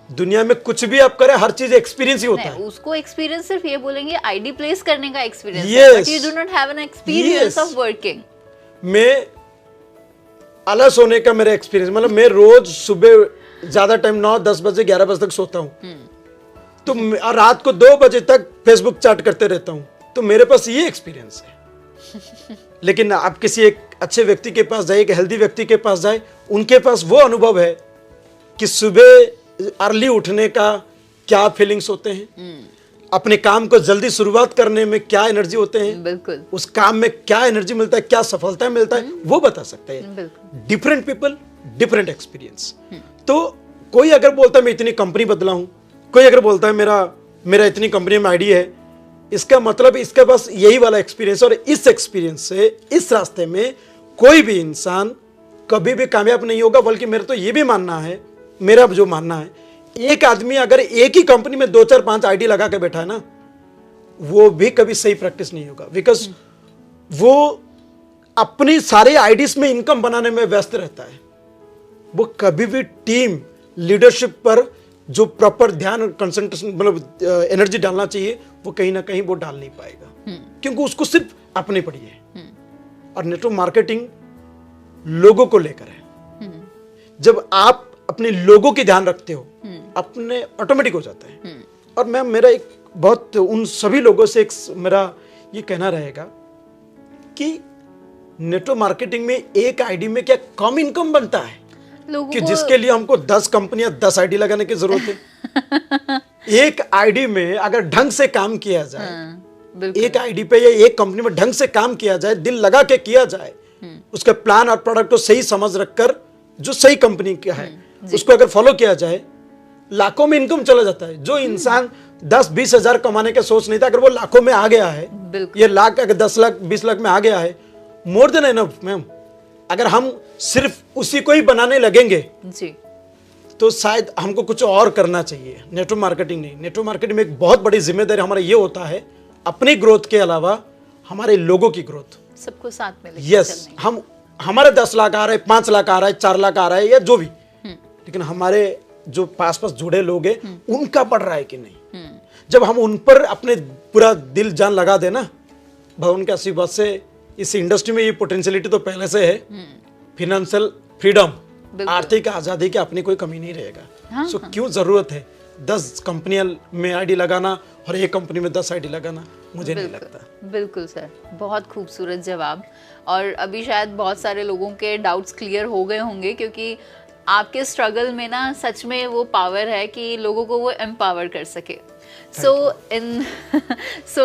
दुनिया में कुछ भी आप करें, हर चीज एक्सपीरियंस ही होता है। उसको एक्सपीरियंस सिर्फ ये बोलेंगे आईडी प्लेस करने का एक्सपीरियंस है, but you do not have an experience of working. मैं अलस होने का मेरा एक्सपीरियंस, मतलब मैं रोज सुबह ज्यादा टाइम 9, 10 बजे, 11 बजे तक सोता हूँ, तो रात को 2 बजे तक फेसबुक चैट करते रहता हूँ। तो मेरे पास ये एक्सपीरियंस है। लेकिन आप किसी एक अच्छे व्यक्ति के पास जाए, एक हेल्दी व्यक्ति के पास जाए, उनके पास वो अनुभव है कि सुबह अर्ली उठने का क्या फीलिंग्स होते हैं, अपने काम को जल्दी शुरुआत करने में क्या एनर्जी होते हैं, बिल्कुल, उस काम में क्या एनर्जी मिलता है, क्या सफलता मिलता है, वो बता सकते हैं। Different people, different experience. तो कोई अगर बोलता है मैं इतनी कंपनी बदला हूं, कोई अगर बोलता है मेरा इतनी कंपनी में आईडी है, इसका मतलब इसके पास यही वाला एक्सपीरियंस, और इस एक्सपीरियंस से इस रास्ते में कोई भी इंसान कभी भी कामयाब नहीं होगा। बल्कि मेरा तो ये भी मानना है, मेरा जो मानना है एक आदमी अगर एक ही कंपनी में 2 4 5 आईडी लगा के बैठा है ना, वो भी कभी सही प्रैक्टिस नहीं होगा, बिकॉज वो अपनी सारे आईडीज में इनकम बनाने में व्यस्त रहता है। वो कभी भी टीम लीडरशिप पर जो प्रॉपर ध्यान कंसंट्रेशन मतलब एनर्जी डालना चाहिए, वो कहीं ना कहीं वो डाल नहीं पाएगा, क्योंकि उसको सिर्फ अपने पड़ी है। और नेटवर्क मार्केटिंग लोगों को लेकर है। जब आप अपने लोगों की ध्यान रखते हो, अपने ऑटोमेटिक हो जाता है। और मैं मेरा एक बहुत उन सभी लोगों से एक मेरा ये कहना रहेगा कि नेटवर्क मार्केटिंग में एक आईडी में क्या कम इनकम बनता है कि जिसके लिए हमको 10 कंपनियां 10 आईडी लगाने की जरूरत है। एक आईडी में अगर ढंग से काम किया जाए, एक आईडी पे या एक कंपनी में ढंग से काम किया जाए, दिल लगा के किया जाए, उसके प्लान और प्रोडक्ट को सही समझ रखकर जो सही कंपनी का है उसको अगर फॉलो किया जाए, लाखों में इनकम चला जाता है। जो इंसान 10-20 हजार कमाने के सोच नहीं था, अगर वो लाखों में आ गया है, ये लाख अगर 10 लाख 20 लाख में आ गया है, मोर देन एनफ मैम। अगर हम सिर्फ उसी को ही बनाने लगेंगे जी, तो शायद हमको कुछ और करना चाहिए। नेटवर्क मार्केटिंग नहीं, नेटवर्क मार्केटिंग में एक बहुत बड़ी जिम्मेदारी हमारा ये होता है, अपनी ग्रोथ के अलावा हमारे लोगों की ग्रोथ, सबको साथ में लेकर यस। हम हमारे 10 लाख आ रहे हैं, 5 लाख आ रहा है, 4 लाख आ रहा है या जो भी, लेकिन हमारे जो पास जुड़े लोग हैं उनका बढ़ रहा है कि नहीं। जब हम उन पर अपने पूरा दिल जान लगा देना, भगवान के आशीर्वाद से इस इंडस्ट्री में ये पोटेंशियलिटी तो पहले से है। फिनेंशियल फ्रीडम, आर्थिक आजादी की अपनी कोई कमी नहीं रहेगा। सो क्यों जरूरत है 10 कंपनियां में आईडी लगाना और एक कंपनी में 10 आईडी लगाना, मुझे नहीं लगता। बिल्कुल सर, बहुत खूबसूरत जवाब। और अभी शायद बहुत सारे लोगों के डाउट्स क्लियर हो गए होंगे, क्योंकि आपके स्ट्रगल में ना सच में वो पावर है कि लोगों को वो एम्पावर कर सके। सो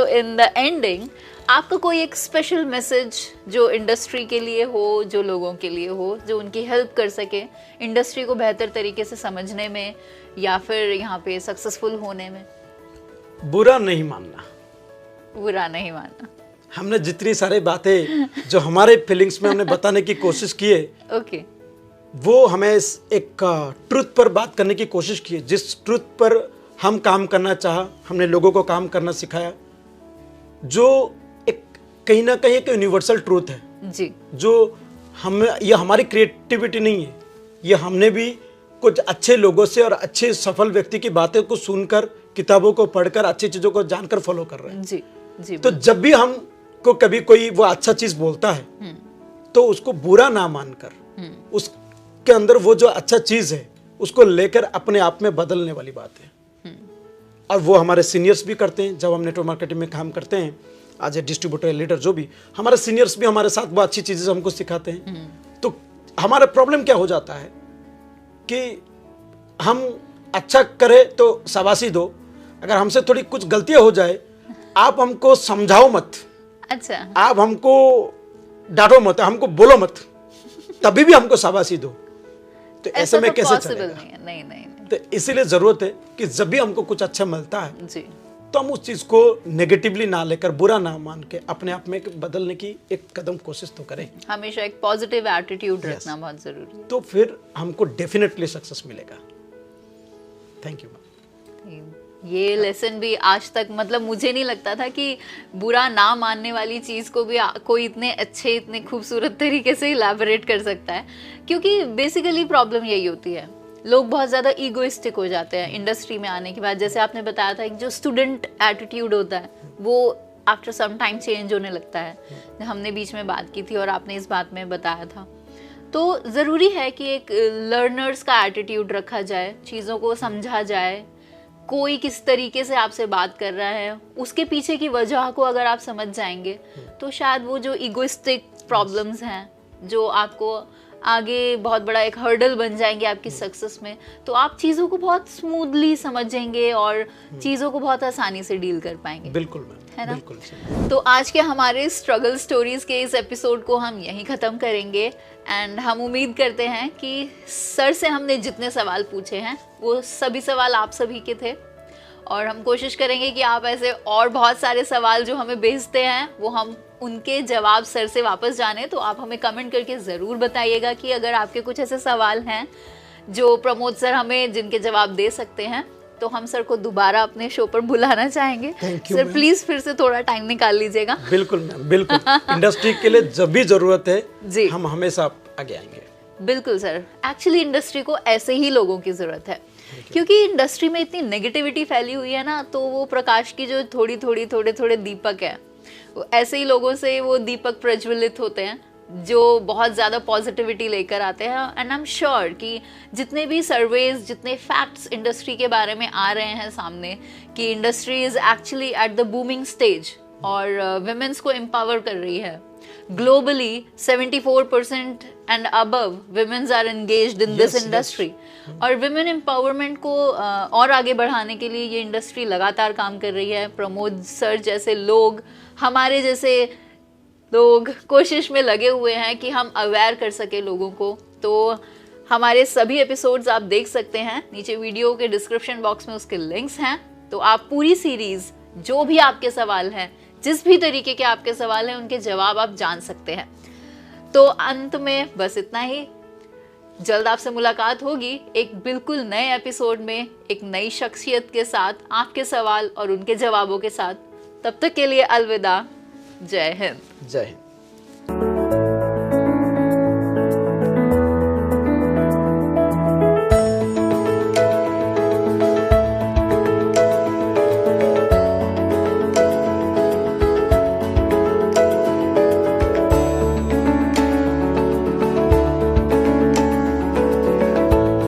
इन द एंडिंग, आपका कोई एक स्पेशल मैसेज जो इंडस्ट्री के लिए हो, जो लोगों के लिए हो, जो उनकी हेल्प कर सके इंडस्ट्री को बेहतर तरीके से समझने में या फिर यहाँ पे सक्सेसफुल होने में? बुरा नहीं मानना, बुरा नहीं मानना। हमने जितनी सारी बातें जो हमारे फीलिंग्स में हमने बताने की कोशिश की है, ओके, वो हमें एक ट्रुथ पर बात करने की कोशिश की है। जिस ट्रुथ पर हम काम करना चाहा, हमने लोगों को काम करना सिखाया, जो एक कहीं ना कहीं एक यूनिवर्सल ट्रूथ है जी, जो हम, ये हमारी क्रिएटिविटी नहीं है, ये हमने भी कुछ अच्छे लोगों से और अच्छे सफल व्यक्ति की बातें को सुनकर, किताबों को पढ़कर, अच्छी चीजों को जानकर फॉलो कर रहे हैं जी, जी। तो जब भी हमको कभी कोई वो अच्छा चीज बोलता है तो उसको बुरा ना मानकर, उसके अंदर वो जो अच्छा चीज है उसको लेकर अपने आप में बदलने वाली बात है। और वो हमारे सीनियर्स भी करते हैं। जब हम नेटवर्क मार्केटिंग में काम करते हैं, आज ए डिस्ट्रीब्यूटर, लीडर, जो भी, हमारे सीनियर्स भी हमारे साथ वो अच्छी चीजें हमको सिखाते हैं। तो हमारा प्रॉब्लम क्या हो जाता है कि हम अच्छा करें तो शाबाशी दो, अगर हमसे थोड़ी कुछ गलतियां हो जाए, आप हमको समझाओ मत, अच्छा, आप हमको डांटो मत, हमको बोलो मत, तभी भी हमको शाबाशी दो। तो ऐसे में कैसे चलेगा? नहीं, नहीं। तो इसीलिए जरूरत है कि जब भी हमको कुछ अच्छा मिलता है जी, तो हम उस चीज को नेगेटिवली ना लेकर, बुरा ना मान के अपने आप में बदलने की एक कदम कोशिश तो करें। हमेशा एक पॉजिटिव एटीट्यूड रखना बहुत जरूरी है, तो फिर हमको डेफिनेटली सक्सेस मिलेगा। Thank you. ये लेसन भी आज तक, मतलब मुझे नहीं लगता था कि बुरा ना मानने वाली चीज को भी कोई इतने अच्छे, इतने खूबसूरत तरीके से इलैबोरेट कर सकता है, क्योंकि बेसिकली प्रॉब्लम यही होती है, लोग बहुत ज़्यादा ईगोइस्टिक हो जाते हैं इंडस्ट्री में आने के बाद। जैसे आपने बताया था, जो स्टूडेंट एटीट्यूड होता है वो आफ्टर सम टाइम चेंज होने लगता है। हमने बीच में बात की थी और आपने इस बात में बताया था। तो ज़रूरी है कि एक लर्नर्स का एटीट्यूड रखा जाए, चीज़ों को समझा जाए, कोई किस तरीके से आपसे बात कर रहा है, उसके पीछे की वजह को अगर आप समझ जाएंगे तो शायद वो जो ईगोइस्टिक प्रॉब्लम्स हैं जो आपको आगे बहुत बड़ा एक हर्डल बन जाएंगे आपकी सक्सेस में, तो आप चीज़ों को बहुत स्मूथली समझेंगे और चीज़ों को बहुत आसानी से डील कर पाएंगे। बिल्कुल मैम, है ना? बिल्कुल। तो आज के हमारे स्ट्रगल स्टोरीज के इस एपिसोड को हम यहीं ख़त्म करेंगे। एंड हम उम्मीद करते हैं कि सर से हमने जितने सवाल पूछे हैं वो सभी सवाल आप सभी के थे, और हम कोशिश करेंगे कि आप ऐसे और बहुत सारे सवाल जो हमें भेजते हैं वो हम उनके जवाब सर से वापस जाने। तो आप हमें कमेंट करके ज़रूर बताइएगा कि अगर आपके कुछ ऐसे सवाल हैं जो प्रमोद सर हमें जिनके जवाब दे सकते हैं, तो हम सर को दोबारा अपने शो पर बुलाना चाहेंगे। सर प्लीज फिर से थोड़ा टाइम निकाल लीजिएगा। बिल्कुल मैम, बिल्कुल। इंडस्ट्री के लिए जब भी जरूरत है जी, हम हमेशा आगे आएंगे। बिल्कुल सर, एक्चुअली इंडस्ट्री को ऐसे ही लोगों की जरूरत है, क्योंकि इंडस्ट्री में इतनी नेगेटिविटी फैली हुई है ना, तो वो प्रकाश की जो थोड़े थोड़े दीपक है, वो ऐसे ही लोगों से वो दीपक प्रज्वलित होते हैं जो बहुत ज़्यादा पॉजिटिविटी लेकर आते हैं। एंड आई एम श्योर कि जितने भी सर्वेज, जितने फैक्ट्स इंडस्ट्री के बारे में आ रहे हैं सामने कि industry is actually at the booming stage और विमेंस को एम्पावर कर रही है। Globally 74% and above womens are engaged in this industry. और विमेन एम्पावरमेंट को और आगे बढ़ाने के लिए ये इंडस्ट्री लगातार काम कर रही है। प्रमोद सर जैसे लोग, हमारे जैसे लोग कोशिश में लगे हुए हैं कि हम अवेयर कर सके लोगों को। तो हमारे सभी एपिसोड्स आप देख सकते हैं, नीचे वीडियो के डिस्क्रिप्शन बॉक्स में उसके लिंक्स हैं। तो आप पूरी सीरीज, जो भी आपके सवाल हैं, जिस भी तरीके के आपके सवाल हैं, उनके जवाब आप जान सकते हैं। तो अंत में बस इतना ही, जल्द आपसे मुलाकात होगी एक बिल्कुल नए एपिसोड में, एक नई शख्सियत के साथ, आपके सवाल और उनके जवाबों के साथ। तब तक के लिए अलविदा। जय हिंद। जय हिंद।